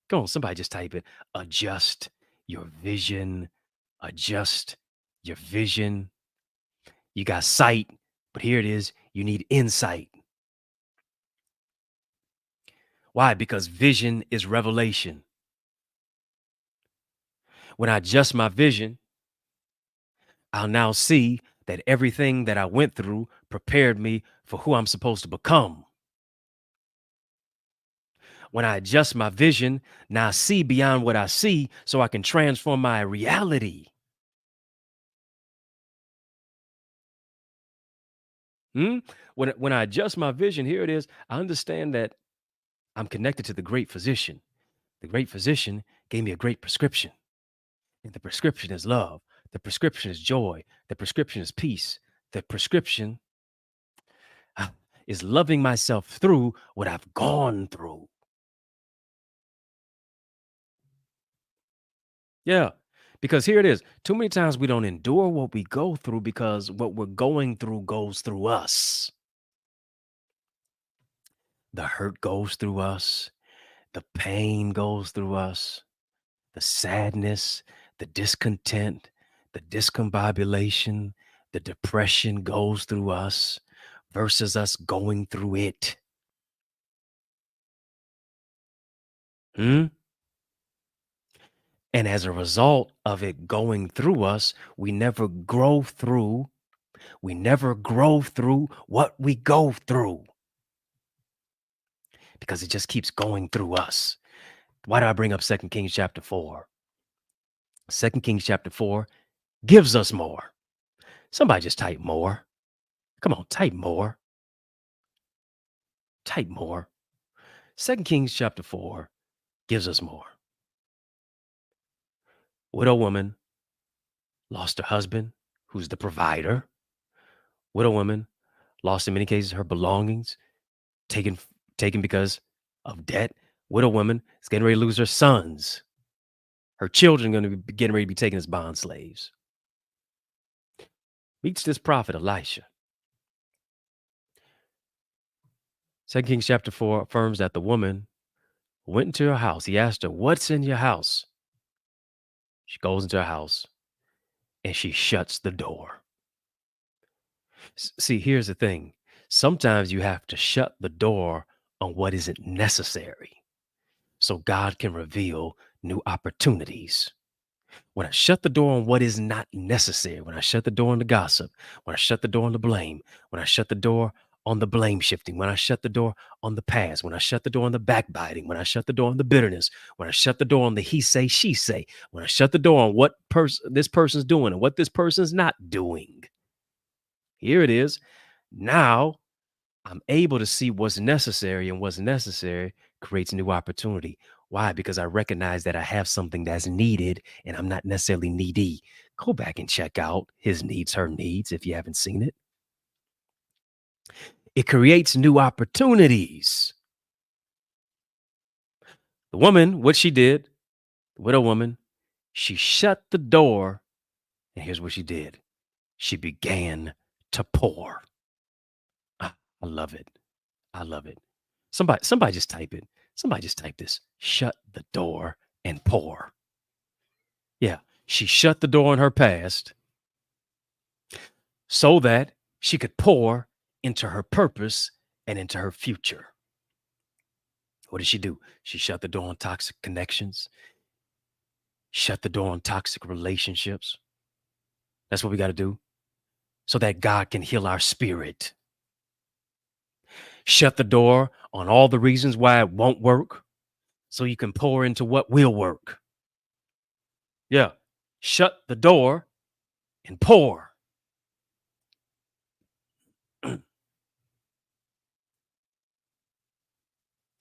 Come on, somebody just type it. Adjust your vision. Adjust your vision. You got sight, but here it is. You need insight. Why? Because vision is revelation. When I adjust my vision, I'll now see that everything that I went through prepared me for who I'm supposed to become. When I adjust my vision, now I see beyond what I see so I can transform my reality. Hmm? When I adjust my vision, here it is. I understand that I'm connected to the great physician. The great physician gave me a great prescription. And the prescription is love. The prescription is joy. The prescription is peace. The prescription ah, is loving myself through what I've gone through. Yeah. Because here it is. Too many times we don't endure what we go through because what we're going through goes through us. The hurt goes through us. The pain goes through us. The sadness, the discontent, the discombobulation, the depression goes through us versus us going through it. Hmm? And as a result of it going through us, we never grow through what we go through because it just keeps going through us. Why do I bring up Second Kings chapter 4? Second Kings chapter 4 gives us more. Somebody just type more. Come on, type more. Type more. Second Kings chapter 4 gives us more. Widow woman lost her husband, who's the provider. Widow woman lost in many cases her belongings, taken taken because of debt. Widow woman is getting ready to lose her sons. Her children are going to be getting ready to be taken as bond slaves. Meets this prophet Elisha. Second Kings chapter 4 affirms that the woman went into her house. He asked her, "What's in your house?" She goes into her house and she shuts the door. See, here's the thing. Sometimes you have to shut the door on what isn't necessary so God can reveal new opportunities. When I shut the door on what is not necessary, when I shut the door on the gossip, when I shut the door on the blame, when I shut the door on the blame shifting, when I shut the door on the past, when I shut the door on the backbiting, when I shut the door on the bitterness, when I shut the door on the he say, she say, when I shut the door on what this person's doing and what this person's not doing, here it is. Now I'm able to see what's necessary, and what's necessary creates new opportunity. Why? Because I recognize that I have something that's needed and I'm not necessarily needy. Go back and check out his needs, her needs, if you haven't seen it. It creates new opportunities. The woman, what she did, the widow woman, she shut the door, and here's what she did. She began to pour. Ah, I love it. I love it. Somebody just type it. Somebody just type this. Shut the door and pour. Yeah. She shut the door on her past so that she could pour into her purpose and into her future. What did she do? She shut the door on toxic connections, shut the door on toxic relationships. That's what we got to do so that God can heal our spirit. Shut the door on all the reasons why it won't work so you can pour into what will work. Yeah. Shut the door and pour.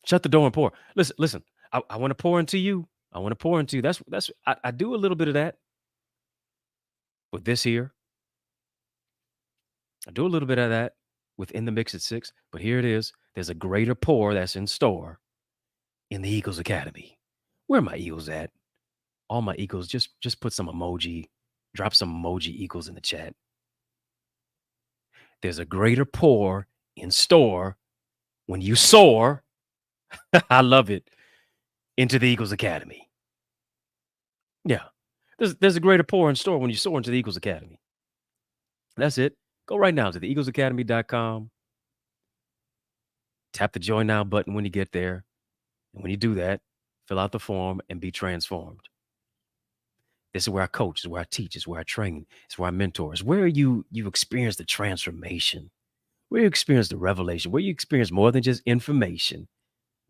Shut the door and pour. Listen. I want to pour into you. I want to pour into you. I do a little bit of that with this here. I do a little bit of that within the mix at 6. But here it is. There's a greater pour that's in store in the Eagles Academy. Where are my Eagles at? All my Eagles, just put some emoji, drop some emoji Eagles in the chat. There's a greater pour in store when you soar. I love it. Into the Eagles Academy. Yeah. There's a greater pour in store when you soar into the Eagles Academy. That's it. Go right now to the eaglesacademy.com. Tap the join now button when you get there. And when you do that, fill out the form and be transformed. This is where I coach, this is where I teach, this is where I train, it's where I mentor. It's where you experience the transformation, where you experience the revelation, where you experience more than just information,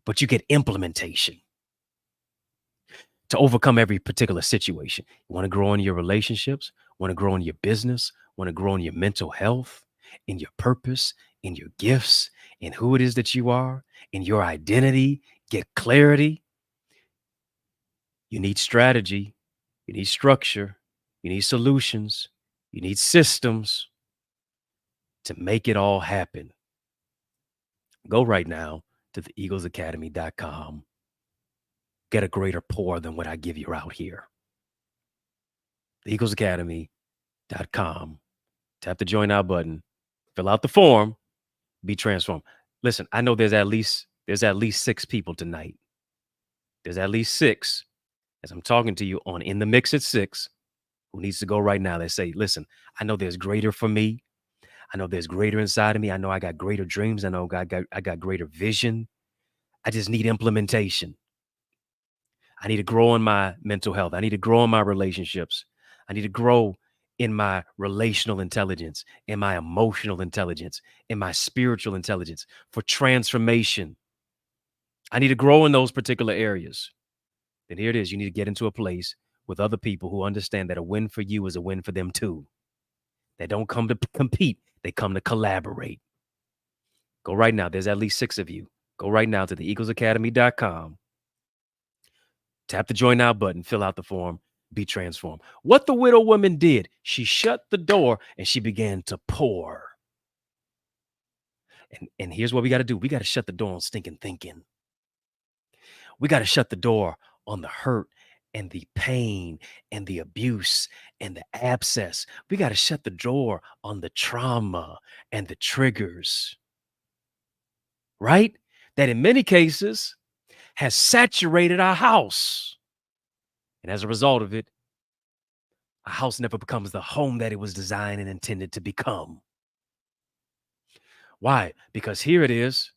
but you get implementation to overcome every particular situation. You want to grow in your relationships, want to grow in your business, want to grow in your mental health, in your purpose, in your gifts, in who it is that you are, in your identity, get clarity. You need strategy, you need structure, you need solutions, you need systems to make it all happen. Go right now to the eaglesacademy.com. Get a greater pour than what I give you out here. The eaglesacademy.com. Tap the join now button, fill out the form, be transformed. Listen, I know there's at least 6 people tonight. There's at least 6 as I'm talking to you on In the Mix at 6. who needs to go right now. They say, listen, I know there's greater for me. I know there's greater inside of me. I know I got greater dreams. I know I got greater vision. I just need implementation. I need to grow in my mental health. I need to grow in my relationships. I need to grow in my relational intelligence, in my emotional intelligence, in my spiritual intelligence for transformation. I need to grow in those particular areas. Then here it is. You need to get into a place with other people who understand that a win for you is a win for them too. They don't come to compete, they come to collaborate. Go right now. There's at least 6 of you. Go right now to theeaglesacademy.com. Tap the join now button, fill out the form, be transformed. What the widow woman did, she shut the door and she began to pour. And here's what we got to do. We got to shut the door on stinking thinking. We got to shut the door on the hurt and the pain and the abuse and the abscess. We got to shut the door on the trauma and the triggers, right? That in many cases has saturated our house. And as a result of it, a house never becomes the home that it was designed and intended to become. Why? Because here it is.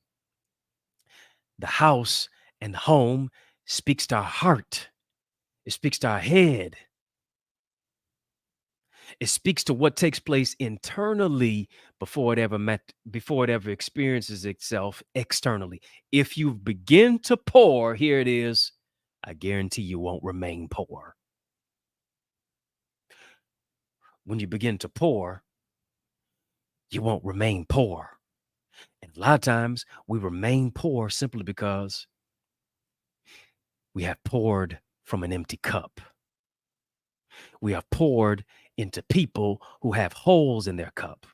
The house and the home speaks to our heart. It speaks to our head. It speaks to what takes place internally before it ever experiences itself externally. If you begin to pour, here it is, I guarantee you won't remain poor. When you begin to pour, you won't remain poor. And a lot of times we remain poor simply because we have poured from an empty cup. We have poured into people who have holes in their cup.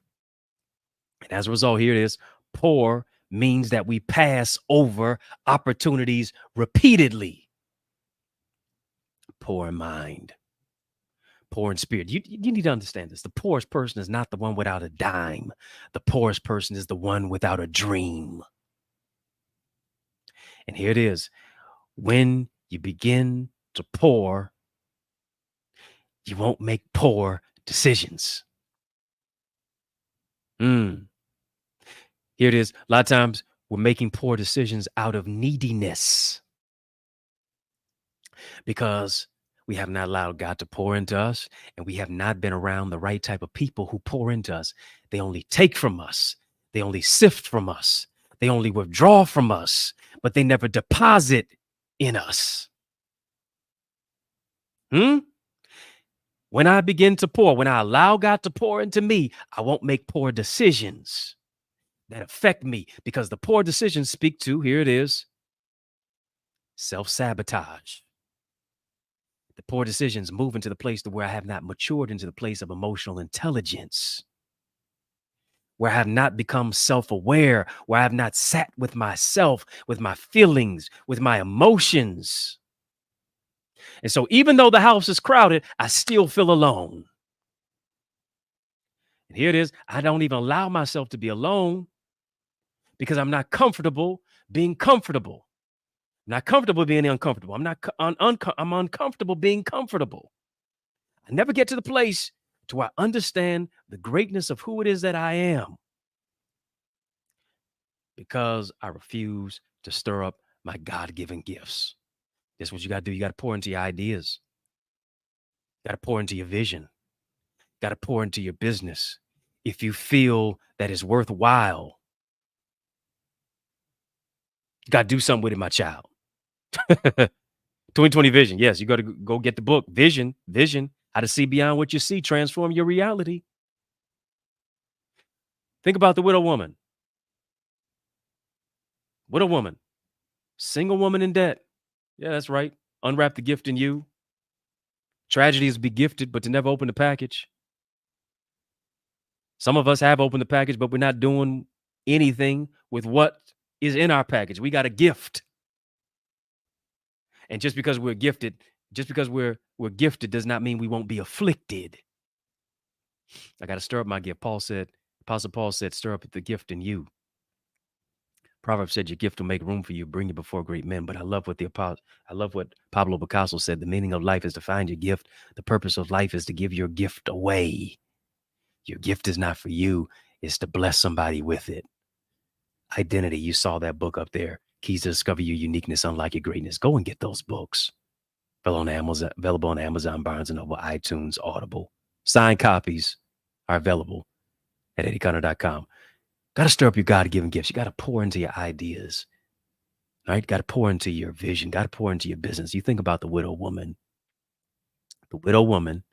And as a result, here it is, pour means that we pass over opportunities repeatedly. Poor in mind, poor in spirit. You need to understand this. The poorest person is not the one without a dime. The poorest person is the one without a dream. And here it is. When you begin to pour, you won't make poor decisions. Here it is. A lot of times we're making poor decisions out of neediness because we have not allowed God to pour into us, and we have not been around the right type of people who pour into us. They only take from us. They only sift from us. They only withdraw from us, but they never deposit in us. When I begin to pour, when I allow God to pour into me, I won't make poor decisions that affect me, because the poor decisions speak to, here it is, self-sabotage. The poor decisions move into the place to where I have not matured into the place of emotional intelligence, where I have not become self-aware, where I have not sat with myself, with my feelings, with my emotions. And so even though the house is crowded, I still feel alone. And here it is. I don't even allow myself to be alone because I'm not comfortable being comfortable. I'm not comfortable being uncomfortable. I'm uncomfortable being comfortable. I never get to the place to where I understand the greatness of who it is that I am, because I refuse to stir up my God-given gifts. That's what you got to do. You got to pour into your ideas. You got to pour into your vision. You got to pour into your business. If you feel that it's worthwhile, you got to do something with it, my child. 2020 vision. Yes, you got to go get the book. Vision, how to see beyond what you see, transform your reality. Think about the widow woman. Widow woman, single woman in debt. Yeah, that's right. Unwrap the gift in you. Tragedy is to be gifted, but to never open the package. Some of us have opened the package, but we're not doing anything with what is in our package. We got a gift. And just because we're gifted, we're gifted does not mean we won't be afflicted. I got to stir up my gift. Apostle Paul said, stir up the gift in you. Proverbs said your gift will make room for you, bring you before great men. But I love what Pablo Picasso said. The meaning of life is to find your gift. The purpose of life is to give your gift away. Your gift is not for you, it's to bless somebody with it. Identity, you saw that book up there. Keys to discover your uniqueness, unlock your greatness. Go and get those books. Available on Amazon, Barnes and Noble, iTunes, Audible. Signed copies are available at EddieConnor.com. Got to stir up your God given gifts. You got to pour into your ideas, right? Got to pour into your vision. Got to pour into your business. You think about the widow woman. The widow woman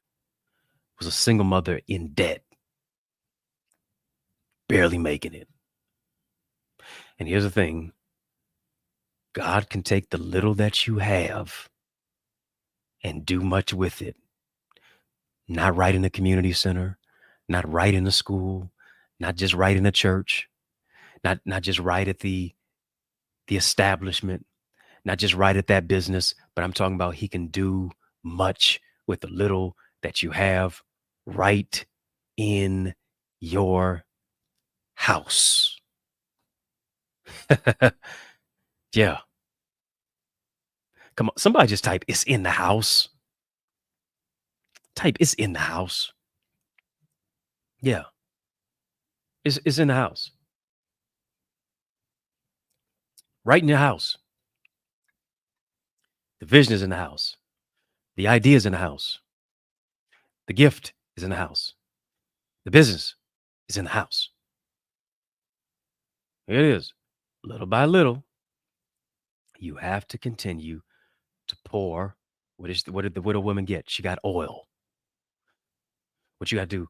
was a single mother in debt, barely making it. And here's the thing, God can take the little that you have and do much with it. Not right in the community center, not right in the school, not just right in the church, not just right at the establishment, not just right at that business, but I'm talking about he can do much with the little that you have right in your house. Yeah. Come on. Somebody just type it's in the house. Type it's in the house. Yeah. It's in the house. Right in your house. The vision is in the house. The idea is in the house. The gift is in the house. The business is in the house. Here it is. Little by little, you have to continue to pour. What did the widow woman get? She got oil. What you got to do?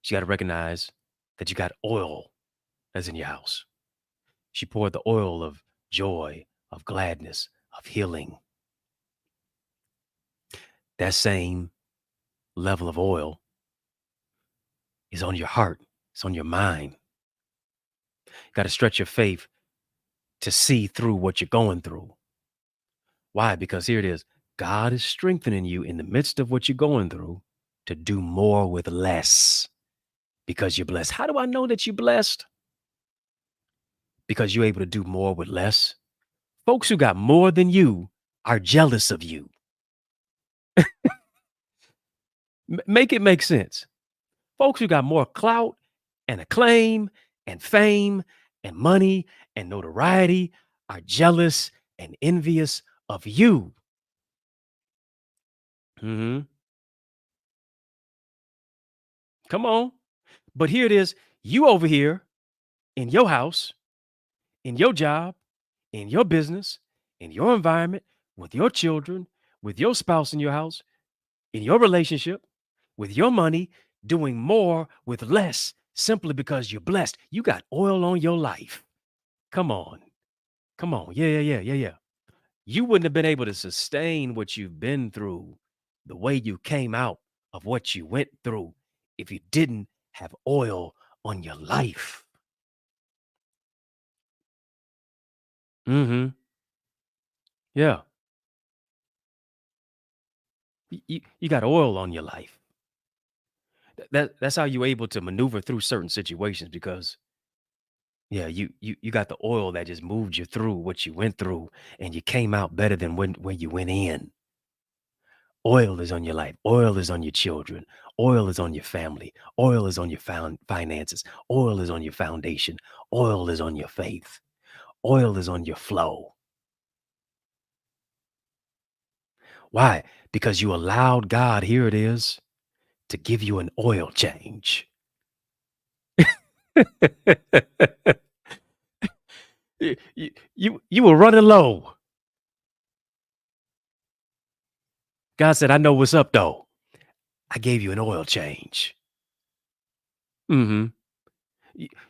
She got to recognize that you got oil that's in your house. She poured the oil of joy, of gladness, of healing. That same level of oil is on your heart. It's on your mind. You got to stretch your faith to see through what you're going through. Why? Because here it is. God is strengthening you in the midst of what you're going through to do more with less because you're blessed. How do I know that you're blessed? Because you're able to do more with less. Folks who got more than you are jealous of you. Make it make sense. Folks who got more clout and acclaim and fame and money and notoriety are jealous and envious of you. Hmm. Come on. But here it is. You over here in your house, in your job, in your business, in your environment, with your children, with your spouse in your house, in your relationship, with your money, doing more with less simply because you're blessed. You got oil on your life. Come on. Come on. Yeah. You wouldn't have been able to sustain what you've been through the way you came out of what you went through if you didn't have oil on your life. Hmm. Yeah. You got oil on your life. That's how you're able to maneuver through certain situations because yeah, you got the oil that just moved you through what you went through and you came out better than when you went in. Oil is on your life. Oil is on your children. Oil is on your family. Oil is on your finances. Oil is on your foundation. Oil is on your faith. Oil is on your flow. Why? Because you allowed God, here it is, to give you an oil change. You were running low. God said, I know what's up though. I gave you an oil change. Hmm.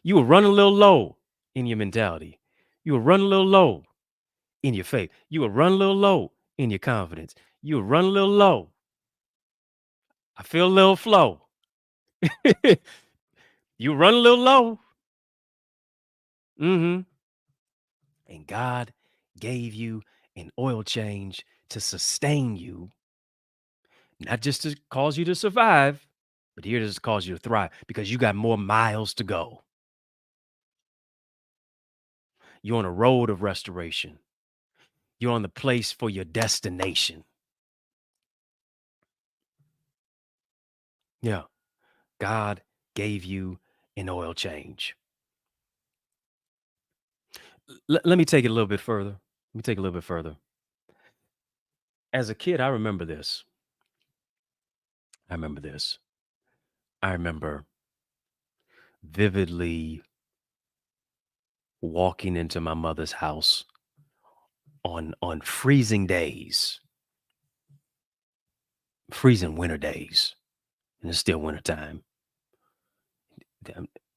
You were running a little low in your mentality. You were running a little low in your faith. You were running a little low in your confidence. You were running a little low. I feel a little flow. You run a little low. Hmm. And God gave you an oil change to sustain you, not just to cause you to survive, but here it is to cause you to thrive because you got more miles to go. You're on a road of restoration. You're on the place for your destination. Yeah. God gave you an oil change. Let me take it a little bit further. Let me take it a little bit further. As a kid, I remember this. I remember this. I remember vividly walking into my mother's house on freezing days, freezing winter days, and it's still wintertime.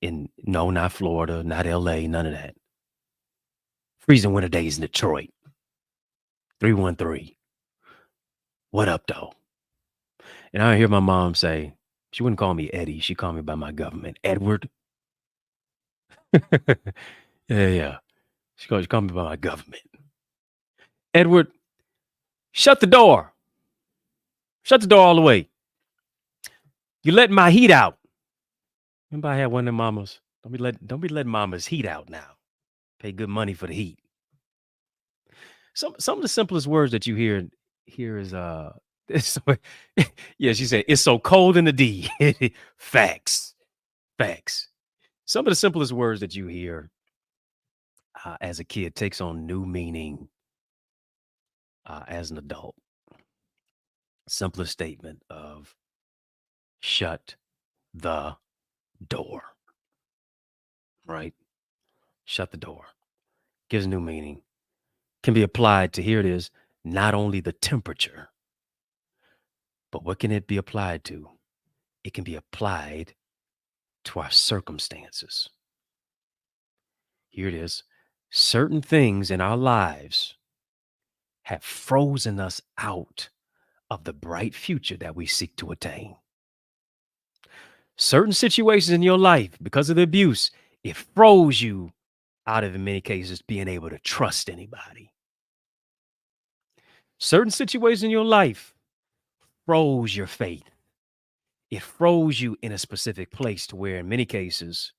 In no, not Florida, not LA, none of that. Freezing winter days in Detroit. 313. What up, though? And I hear my mom say, she wouldn't call me Eddie. She called me by my government, Edward. Yeah, yeah. She called me by my government. Edward, shut the door. Shut the door all the way. You're letting my heat out. Remember I had one of them mamas. Don't be letting mama's heat out now. Pay good money for the heat. Some of the simplest words that you hear here is it's so- yeah, she said it's so cold in the D. Facts. Facts. Some of the simplest words that you hear as a kid takes on new meaning as an adult. Simplest statement of shut the door, right? Shut the door. Gives new meaning. Can be applied to, here it is, not only the temperature, but what can it be applied to? It can be applied to our circumstances. Here it is. Certain things in our lives have frozen us out of the bright future that we seek to attain. Certain situations in your life, because of the abuse, it froze you out of, in many cases, being able to trust anybody. Certain situations in your life froze your faith. It froze you in a specific place to where, in many cases,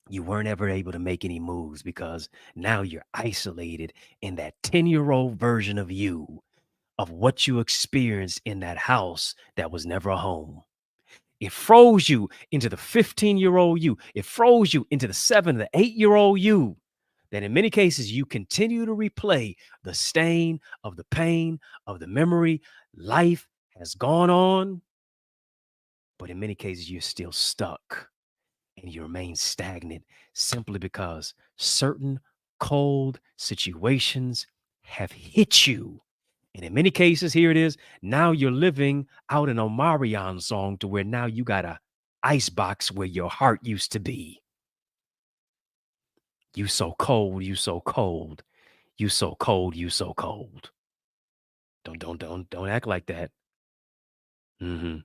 you weren't ever able to make any moves because now you're isolated in that 10-year-old version of you, of what you experienced in that house that was never a home. It froze you into the 15-year-old you. It froze you into the 7, the 8-year-old you. That in many cases you continue to replay the stain of the pain of the memory. Life has gone on, but in many cases you're still stuck and you remain stagnant simply because certain cold situations have hit you. And in many cases, here it is. Now you're living out an Omarion song to where now you got a ice box where your heart used to be. You so cold, you so cold, you so cold, you so cold. Don't act like that. Hmm.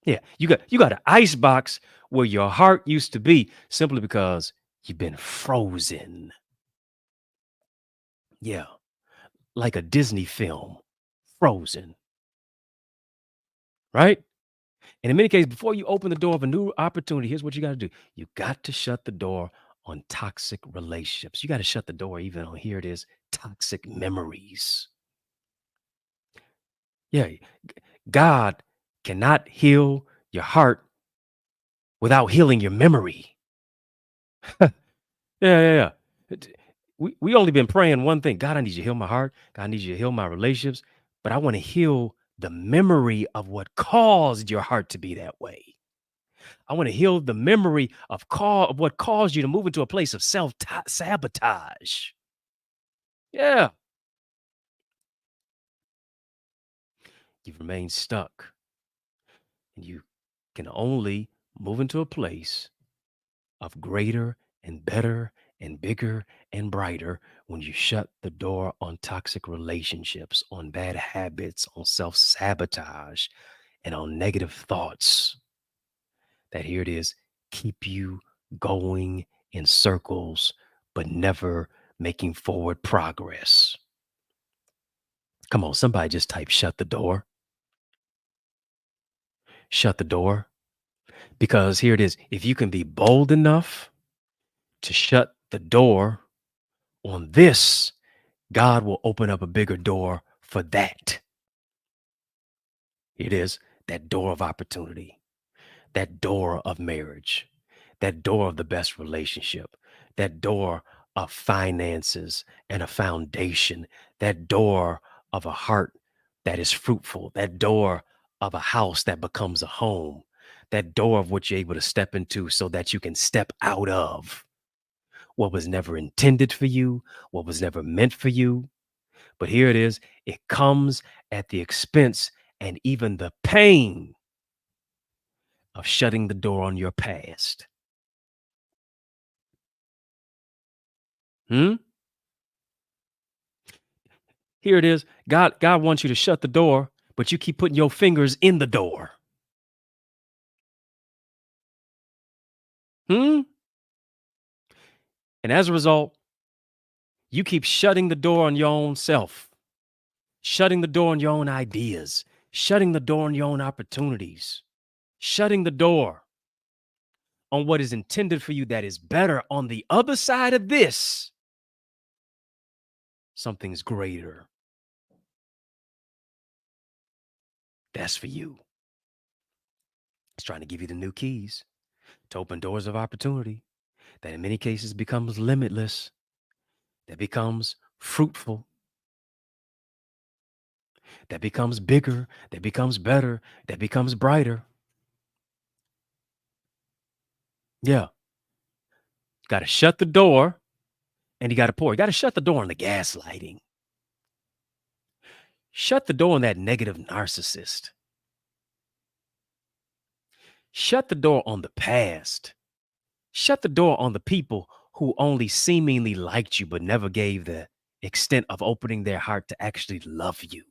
Yeah, you got an ice box where your heart used to be simply because you've been frozen. Yeah, like a Disney film, frozen, right? And in many cases, before you open the door of a new opportunity, here's what you got to do. You got to shut the door on toxic relationships. You got to shut the door even on, here it is, toxic memories. Yeah, God cannot heal your heart without healing your memory. Yeah, yeah, yeah. We only been praying one thing. God, I need you to heal my heart. God, I need you to heal my relationships. But I want to heal the memory of what caused your heart to be that way. I want to heal the memory of what caused you to move into a place of self-sabotage. Yeah. You've remained stuck and you can only move into a place of greater and better and bigger and brighter when you shut the door on toxic relationships, on bad habits, on self-sabotage, and on negative thoughts that, here it is, keep you going in circles, but never making forward progress. Come on, somebody just type shut the door. Shut the door. Because here it is. If you can be bold enough to shut the door On this, God will open up a bigger door for that. It is that door of opportunity, that door of marriage, that door of the best relationship, that door of finances and a foundation, that door of a heart that is fruitful, that door of a house that becomes a home, that door of what you're able to step into so that you can step out of what was never intended for you, what was never meant for you. But here it is, it comes at the expense and even the pain of shutting the door on your past. Hmm? Here it is. God wants you to shut the door, but you keep putting your fingers in the door. Hmm? And as a result, you keep shutting the door on your own self, shutting the door on your own ideas, shutting the door on your own opportunities, shutting the door on what is intended for you that is better on the other side of this. Something's greater. That's for you. It's trying to give you the new keys to open doors of opportunity that in many cases becomes limitless, that becomes fruitful, that becomes bigger, that becomes better, that becomes brighter. Yeah. Got to shut the door and you got to pour. You got to shut the door on the gaslighting. Shut the door on that negative narcissist. Shut the door on the past. Shut the door on the people who only seemingly liked you but never gave the extent of opening their heart to actually love you.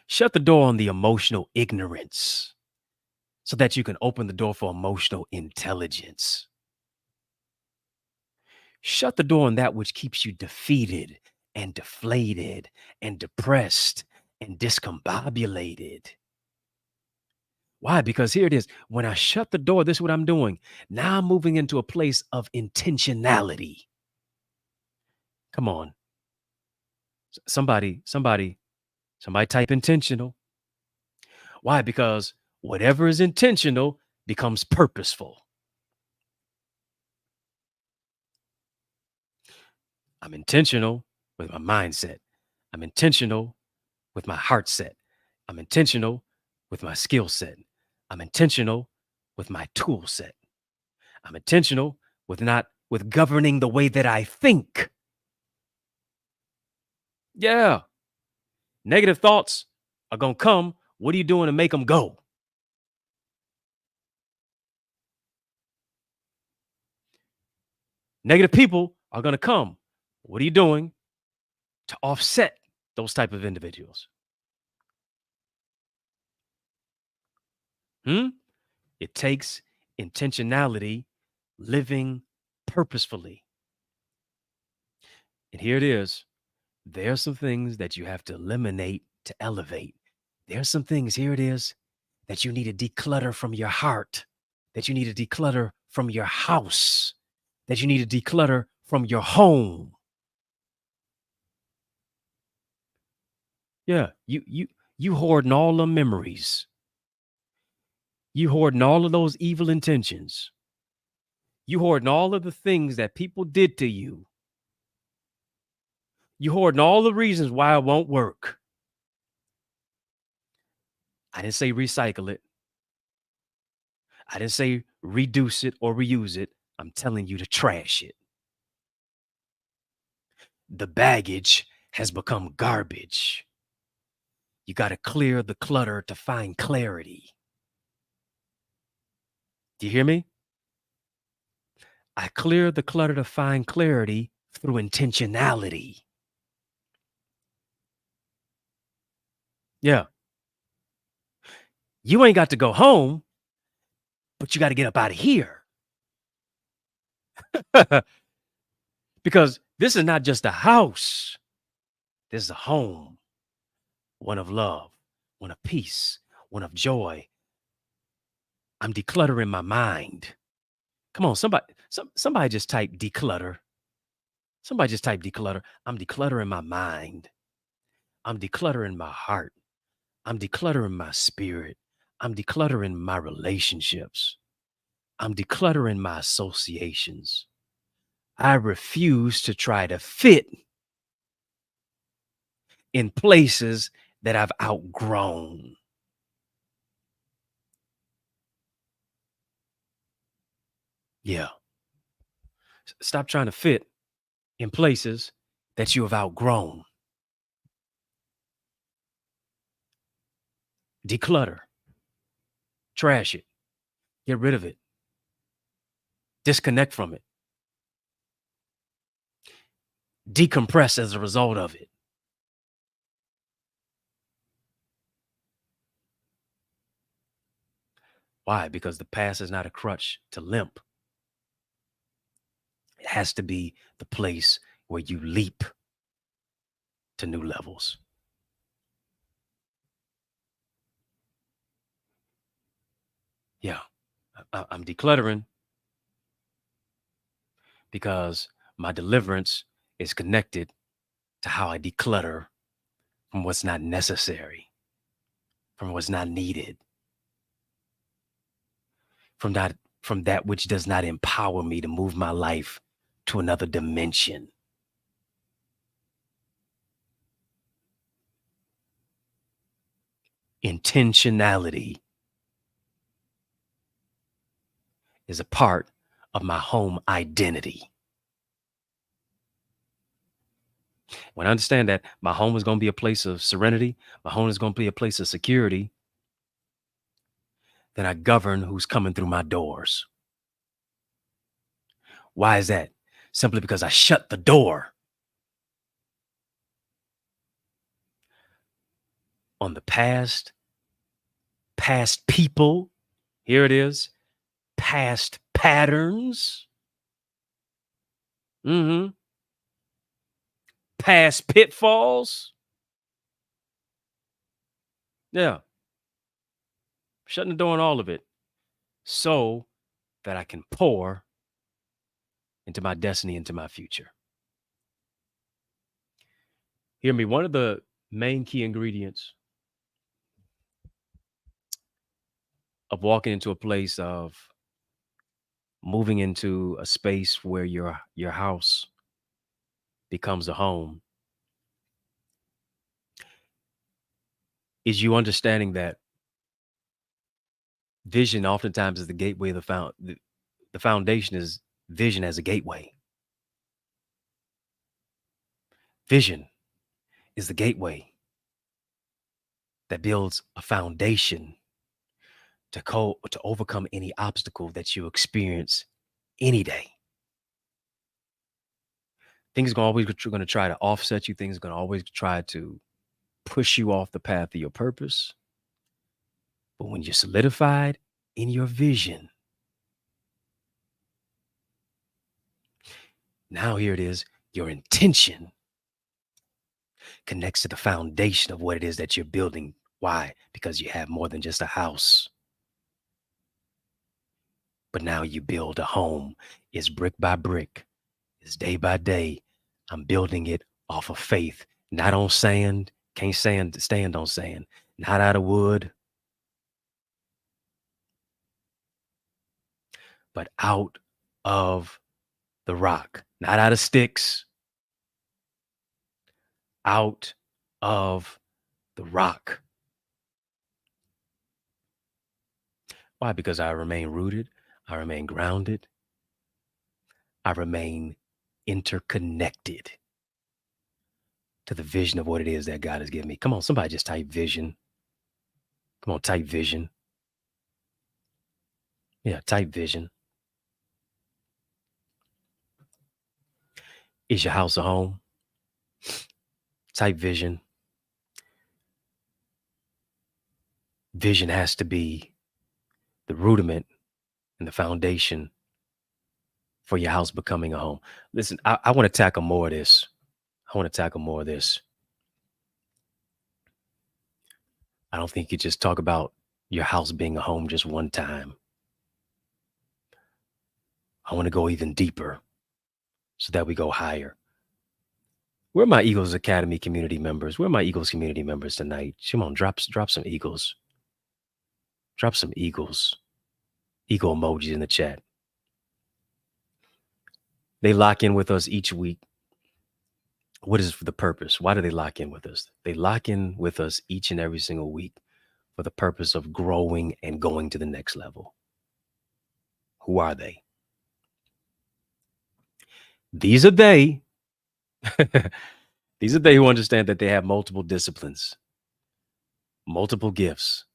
Shut the door on the emotional ignorance so that you can open the door for emotional intelligence. Shut the door on that which keeps you defeated and deflated and depressed and discombobulated. Why? Because here it is. When I shut the door, this is what I'm doing. Now I'm moving into a place of intentionality. Come on. Somebody type intentional. Why? Because whatever is intentional becomes purposeful. I'm intentional with my mindset. I'm intentional with my heart set. I'm intentional with my skill set. I'm intentional with my tool set. I'm intentional with governing the way that I think. Yeah. Negative thoughts are going to come. What are you doing to make them go? Negative people are going to come. What are you doing to offset those type of individuals? Hmm? It takes intentionality, living purposefully. And here it is. There are some things that you have to eliminate to elevate. There are some things, here it is, that you need to declutter from your heart, that you need to declutter from your house, that you need to declutter from your home. Yeah, you hoarding all the memories. You hoarding all of those evil intentions. You hoarding all of the things that people did to you. You hoarding all the reasons why it won't work. I didn't say recycle it. I didn't say reduce it or reuse it. I'm telling you to trash it. The baggage has become garbage. You got to clear the clutter to find clarity. Do you hear me? I clear the clutter to find clarity through intentionality. Yeah. You ain't got to go home, but you got to get up out of here. Because this is not just a house, this is a home, one of love, one of peace, one of joy. I'm decluttering my mind Come on, somebody just type declutter. Somebody just type declutter. I'm decluttering my mind. I'm decluttering my heart. I'm decluttering my spirit. I'm decluttering my relationships. I'm decluttering my associations. I refuse to try to fit in places that I've outgrown. Yeah. Stop trying to fit in places that you have outgrown. Declutter, trash it, get rid of it, disconnect from it, decompress as a result of it. Why? Because the past is not a crutch to limp. It has to be the place where you leap to new levels. Yeah. I'm decluttering because my deliverance is connected to how I declutter from what's not necessary, from what's not needed, from that which does not empower me to move my life to another dimension. Intentionality is a part of my home identity. When I understand that my home is going to be a place of serenity, my home is going to be a place of security, then I govern who's coming through my doors. Why is that? Simply because I shut the door on the past people. Here it is, past patterns, hmm past pitfalls. Yeah, shutting the door on all of it so that I can pour into my destiny, into my future. Hear me, one of the main key ingredients of walking into a place of moving into a space where your house becomes a home is you understanding that vision oftentimes is the gateway of the foundation is vision as a gateway. Vision is the gateway that builds a foundation to overcome any obstacle that you experience any day. Things are going to try to offset you. Things are going to always try to push you off the path of your purpose. But when you're solidified in your vision, now here it is, your intention connects to the foundation of what it is that you're building. Why? Because you have more than just a house. But now you build a home. It's brick by brick. It's day by day. I'm building it off of faith, not on sand. Can't stand on sand. Not out of wood, but out of the rock. Not out of sticks, out of the rock. Why? Because I remain rooted. I remain grounded. I remain interconnected to the vision of what it is that God has given me. Come on, somebody just type vision. Come on, type vision. Yeah, type vision. Is your house a home? Type vision. Vision has to be the rudiment and the foundation for your house becoming a home. Listen, I want to tackle more of this. I want to tackle more of this. I don't think you just talk about your house being a home just one time. I want to go even deeper so that we go higher. Where are my Eagles Academy community members? Where are my Eagles community members tonight? Come on, drop some Eagles. Drop some Eagles. Eagle emojis in the chat. They lock in with us each week. What is the purpose? Why do they lock in with us? They lock in with us each and every single week for the purpose of growing and going to the next level. Who are they? These are they. These are they who understand that they have multiple disciplines, multiple gifts,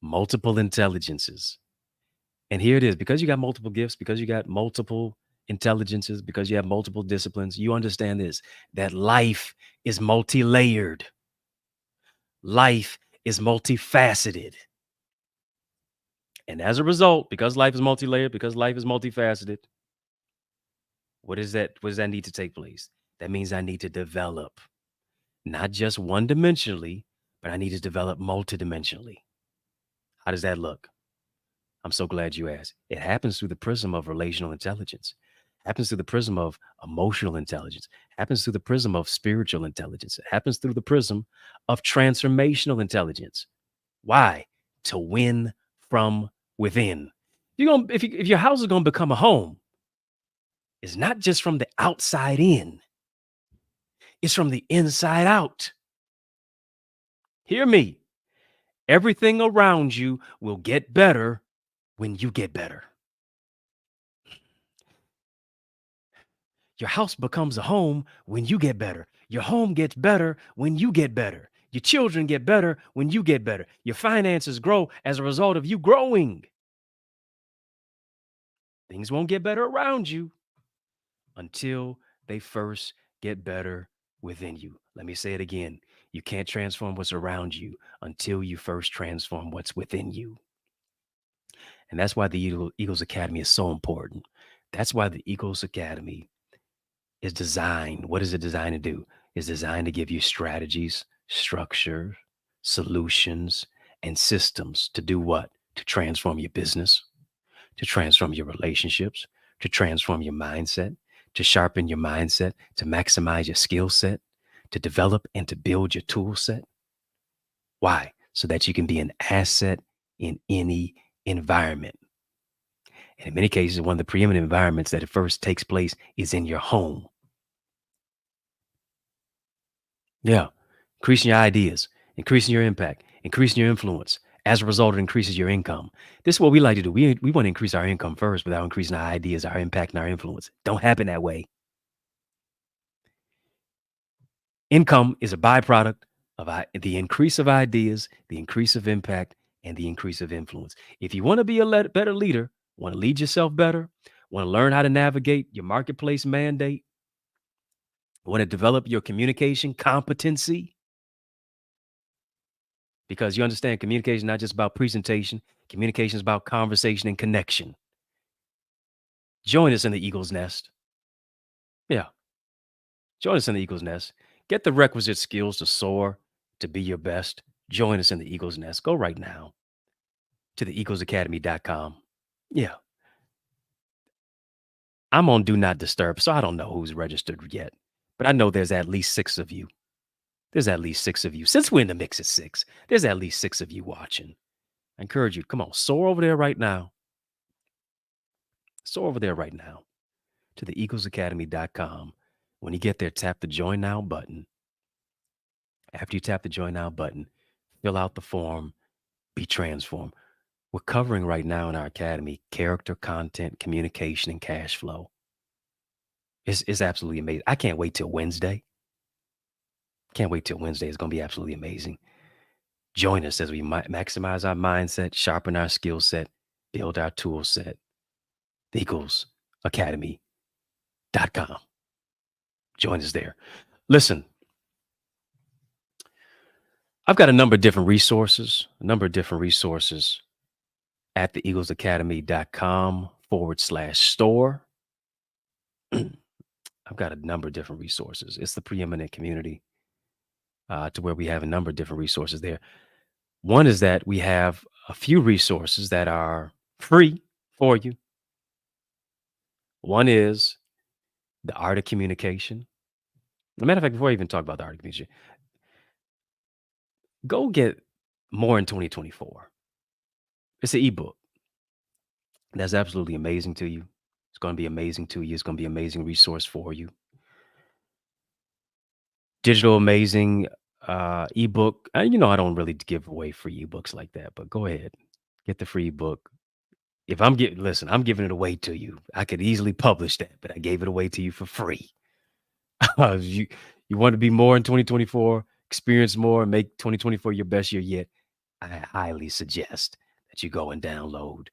multiple intelligences. And here it is, because you got multiple gifts, because you got multiple intelligences, because you have multiple disciplines, you understand this, that life is multi-layered. Life is multifaceted. And as a result, because life is multi-layered, because life is multifaceted, what is that? What does that need to take place? That means I need to develop, not just one-dimensionally, but I need to develop multidimensionally. How does that look? I'm so glad you asked. It happens through the prism of relational intelligence, happens through the prism of emotional intelligence, happens through the prism of spiritual intelligence, it happens through the prism of transformational intelligence. Why? To win from within. You're gonna, if your house is gonna become a home, it's not just from the outside in, it's from the inside out. Hear me. Everything around you will get better when you get better. Your house becomes a home when you get better. Your home gets better when you get better. Your children get better when you get better. Your finances grow as a result of you growing. Things won't get better around you until they first get better within you. Let me say it again. You can't transform what's around you until you first transform what's within you. And that's why the Eagles Academy is so important. That's why the Eagles Academy is designed. What is it designed to do? It's designed to give you strategies, structure, solutions, and systems to do what? To transform your business, to transform your relationships, to transform your mindset, to sharpen your mindset, to maximize your skill set, to develop and to build your tool set. Why? So that you can be an asset in any environment. And in many cases, one of the preeminent environments that it first takes place is in your home. Yeah. Increasing your ideas, increasing your impact, increasing your influence. As a result, it increases your income. This is what we like to do. We want to increase our income first without increasing our ideas, our impact, and our influence. Don't happen that way. Income is a byproduct of the increase of ideas, the increase of impact, and the increase of influence. If you want to be a better leader, want to lead yourself better, want to learn how to navigate your marketplace mandate, want to develop your communication competency, because you understand communication is not just about presentation. Communication is about conversation and connection. Join us in the Eagle's Nest. Yeah. Join us in the Eagle's Nest. Get the requisite skills to soar, to be your best. Join us in the Eagle's Nest. Go right now to the eaglesacademy.com. Yeah. I'm on Do Not Disturb, so I don't know who's registered yet, but I know there's at least 6 of you. There's at least 6 of you. Since we're in the mix at 6, there's at least 6 of you watching. I encourage you, come on, soar over there right now. Soar over there right now to the eaglesacademy.com. When you get there, tap the Join Now button. After you tap the Join Now button, fill out the form, be transformed. We're covering right now in our academy character, content, communication, and cash flow. It's absolutely amazing. I can't wait till Wednesday. Can't wait till Wednesday. It's going to be absolutely amazing. Join us as we maximize our mindset, sharpen our skill set, build our tool set. EaglesAcademy.com. Join us there. Listen, I've got a number of different resources at the eaglesacademy.com/store. I've got a number of different resources. It's the preeminent community to where we have a number of different resources there. One is that we have a few resources that are free for you. One is the art of communication. As a matter of fact, before I even talk about the art of communication, go get more in 2024. It's an ebook that's absolutely amazing to you. It's going to be amazing to you. It's going to be an amazing resource for you. Digital amazing ebook. You know, I don't really give away free ebooks like that, but go ahead, get the free ebook. If I'm getting, listen, I'm giving it away to you. I could easily publish that, but I gave it away to you for free. you you want to be more in 2024, experience more, make 2024 your best year yet. I highly suggest that you go and download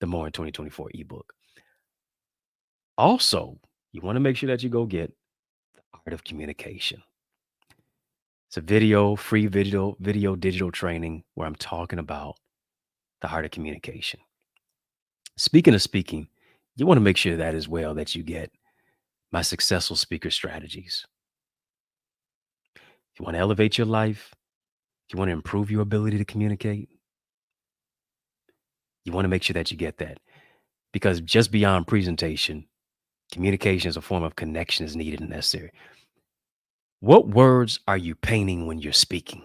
the More in 2024 ebook. Also, you want to make sure that you go get the Art of Communication. It's a free video digital training where I'm talking about the art of communication. Speaking of speaking, you want to make sure that as well that you get my successful speaker strategies. If you want to elevate your life, if you want to improve your ability to communicate, you want to make sure that you get that because just beyond presentation, communication as a form of connection is needed and necessary. What words are you painting when you're speaking?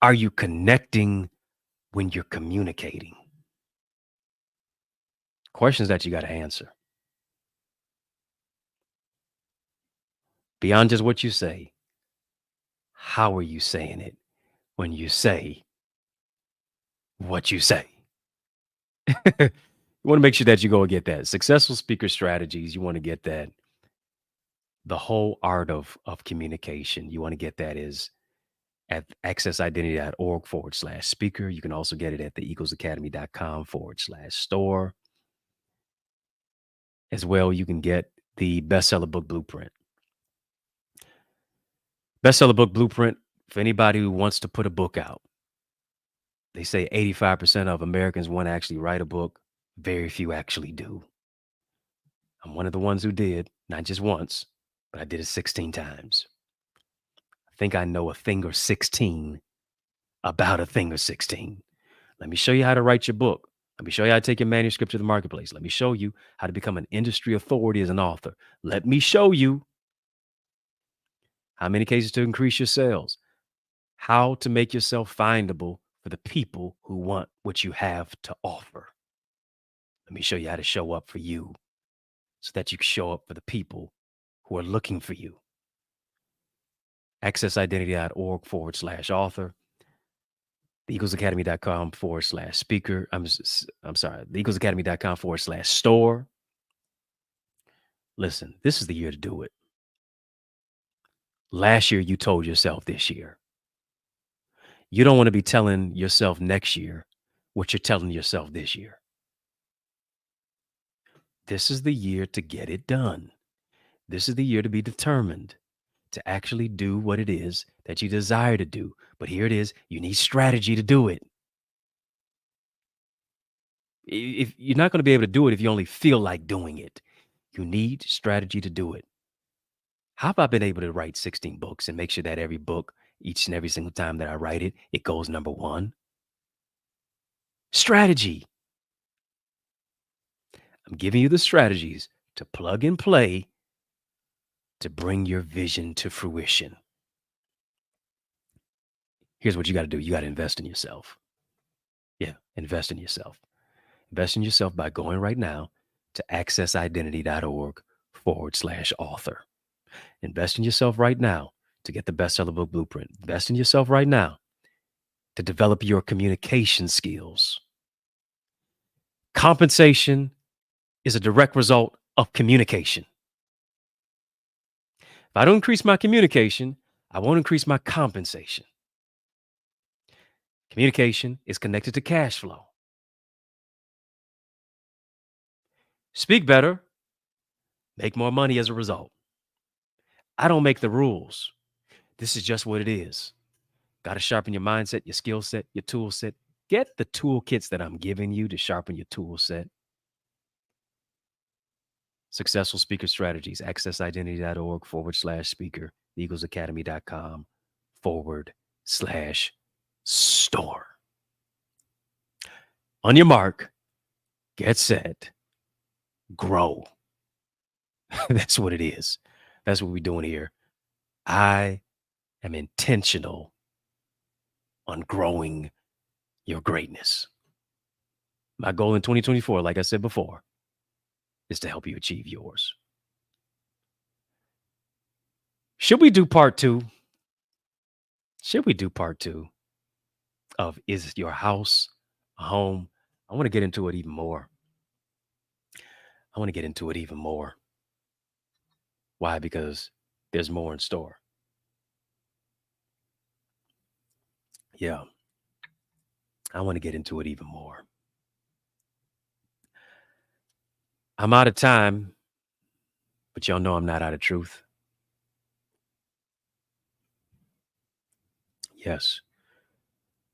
Are you connecting when you're communicating? Questions that you got to answer. Beyond just what you say, how are you saying it when you say what you say? You want to make sure that you go and get that. Successful speaker strategies, you want to get that. The whole art of communication, you want to get that is at accessidentity.org/speaker. You can also get it at theeaglesacademy.com/store. As well, you can get the bestseller book blueprint. Bestseller book blueprint for anybody who wants to put a book out. They say 85% of Americans want to actually write a book. Very few actually do. I'm one of the ones who did, not just once, but I did it 16 times. I think I know a thing or 16 about a thing or 16. Let me show you how to write your book. Let me show you how to take your manuscript to the marketplace. Let me show you how to become an industry authority as an author. Let me show you how many cases to increase your sales, how to make yourself findable for the people who want what you have to offer. Let me show you how to show up for you so that you can show up for the people who are looking for you. accessidentity.org/author, theeaglesacademy.com/speaker. I'm sorry, theeaglesacademy.com/store. Listen, this is the year to do it. Last year, you told yourself this year. You don't want to be telling yourself next year what you're telling yourself this year. This is the year to get it done. This is the year to be determined to actually do what it is that you desire to do. But here it is, you need strategy to do it. If you're not going to be able to do it if you only feel like doing it, you need strategy to do it. How have I been able to write 16 books and make sure that every book, each and every single time that I write it, it goes number one? Strategy. I'm giving you the strategies to plug and play to bring your vision to fruition. Here's what you got to do. You got to invest in yourself. Yeah, invest in yourself. Invest in yourself by going right now to accessidentity.org/author. Invest in yourself right now to get the bestseller book blueprint. Invest in yourself right now to develop your communication skills. Compensation is a direct result of communication. If I don't increase my communication, I won't increase my compensation. Communication is connected to cash flow. Speak better, make more money as a result. I don't make the rules. This is just what it is. Got to sharpen your mindset, your skill set, your tool set. Get the toolkits that I'm giving you to sharpen your tool set. Successful speaker strategies, accessidentity.org/speaker, theeaglesacademy.com/store. On your mark, get set, grow. That's what it is. That's what we're doing here. I am intentional on growing your greatness. My goal in 2024, like I said before, is to help you achieve yours. Should we do part two? Should we do part two of Is Your House a Home? I want to get into it even more. Why? Because there's more in store. Yeah. I want to get into it even more. I'm out of time, but y'all know I'm not out of truth. Yes.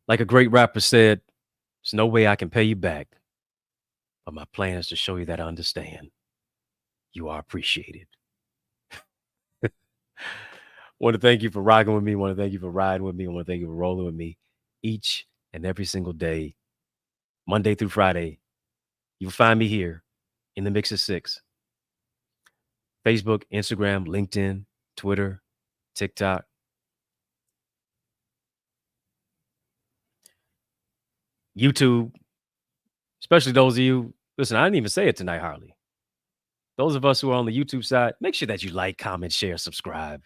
Like a great rapper said, there's no way I can pay you back, but my plan is to show you that I understand. You are appreciated. Want to thank you for rocking with me. Want to thank you for riding with me. Want to thank you for rolling with me each and every single day, Monday through Friday. You'll find me here in the Mix of Six. Facebook, Instagram, LinkedIn, Twitter, TikTok. YouTube, especially those of you, listen, I didn't even say it tonight, Harley. Those of us who are on the YouTube side, make sure that you like, comment, share, subscribe.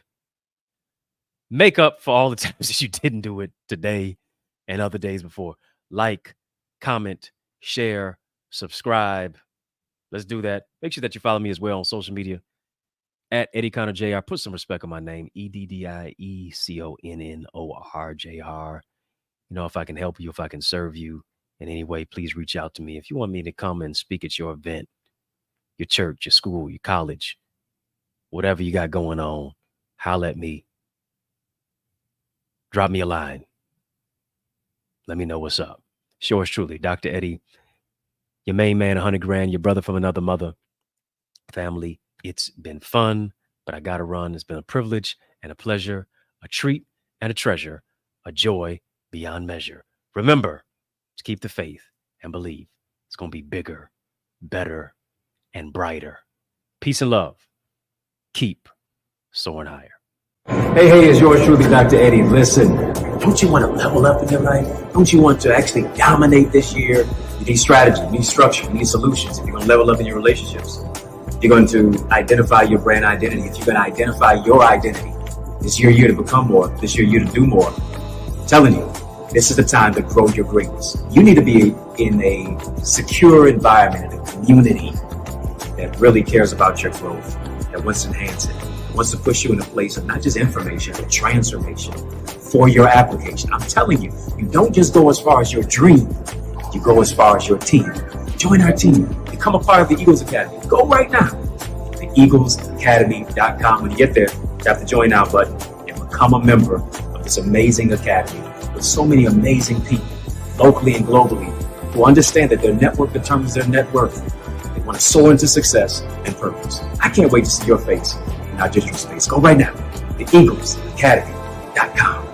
Make up for all the times that you didn't do it today and other days before. Like, comment, share, subscribe. Let's do that. Make sure that you follow me as well on social media at EddieConnorJr. Put some respect on my name, EddieConnorJr. You know, if I can help you, if I can serve you in any way, please reach out to me. If you want me to come and speak at your event, your church, your school, your college, whatever you got going on, holler at me. Drop me a line. Let me know what's up. Yours truly, Dr. Eddie, your main man, 100 grand, your brother from another mother. Family, it's been fun, but I got to run. It's been a privilege and a pleasure, a treat and a treasure, a joy beyond measure. Remember to keep the faith and believe it's going to be bigger, better, and brighter. Peace and love. Keep soaring higher. Hey, it's yours truly, Dr. Eddie. Listen, don't you want to level up in your life? Don't you want to actually dominate this year? You need strategy, you need structure, you need solutions. If you're going to level up in your relationships, you're going to identify your brand identity. If you're going to identify your identity, this is your year to become more. This is your year to do more. I'm telling you, this is the time to grow your greatness. You need to be in a secure environment, in a community that really cares about your growth, that wants to enhance it, wants to push you in a place of not just information, but transformation for your application. I'm telling you, you don't just go as far as your dream, you go as far as your team. Join our team. Become a part of the Eagles Academy. Go right now to eaglesacademy.com. When you get there, tap the join now button and become a member of this amazing academy with so many amazing people, locally and globally, who understand that their network determines their net worth. They want to soar into success and purpose. I can't wait to see your face, not just your space. Go right now to eaglesacademy.com.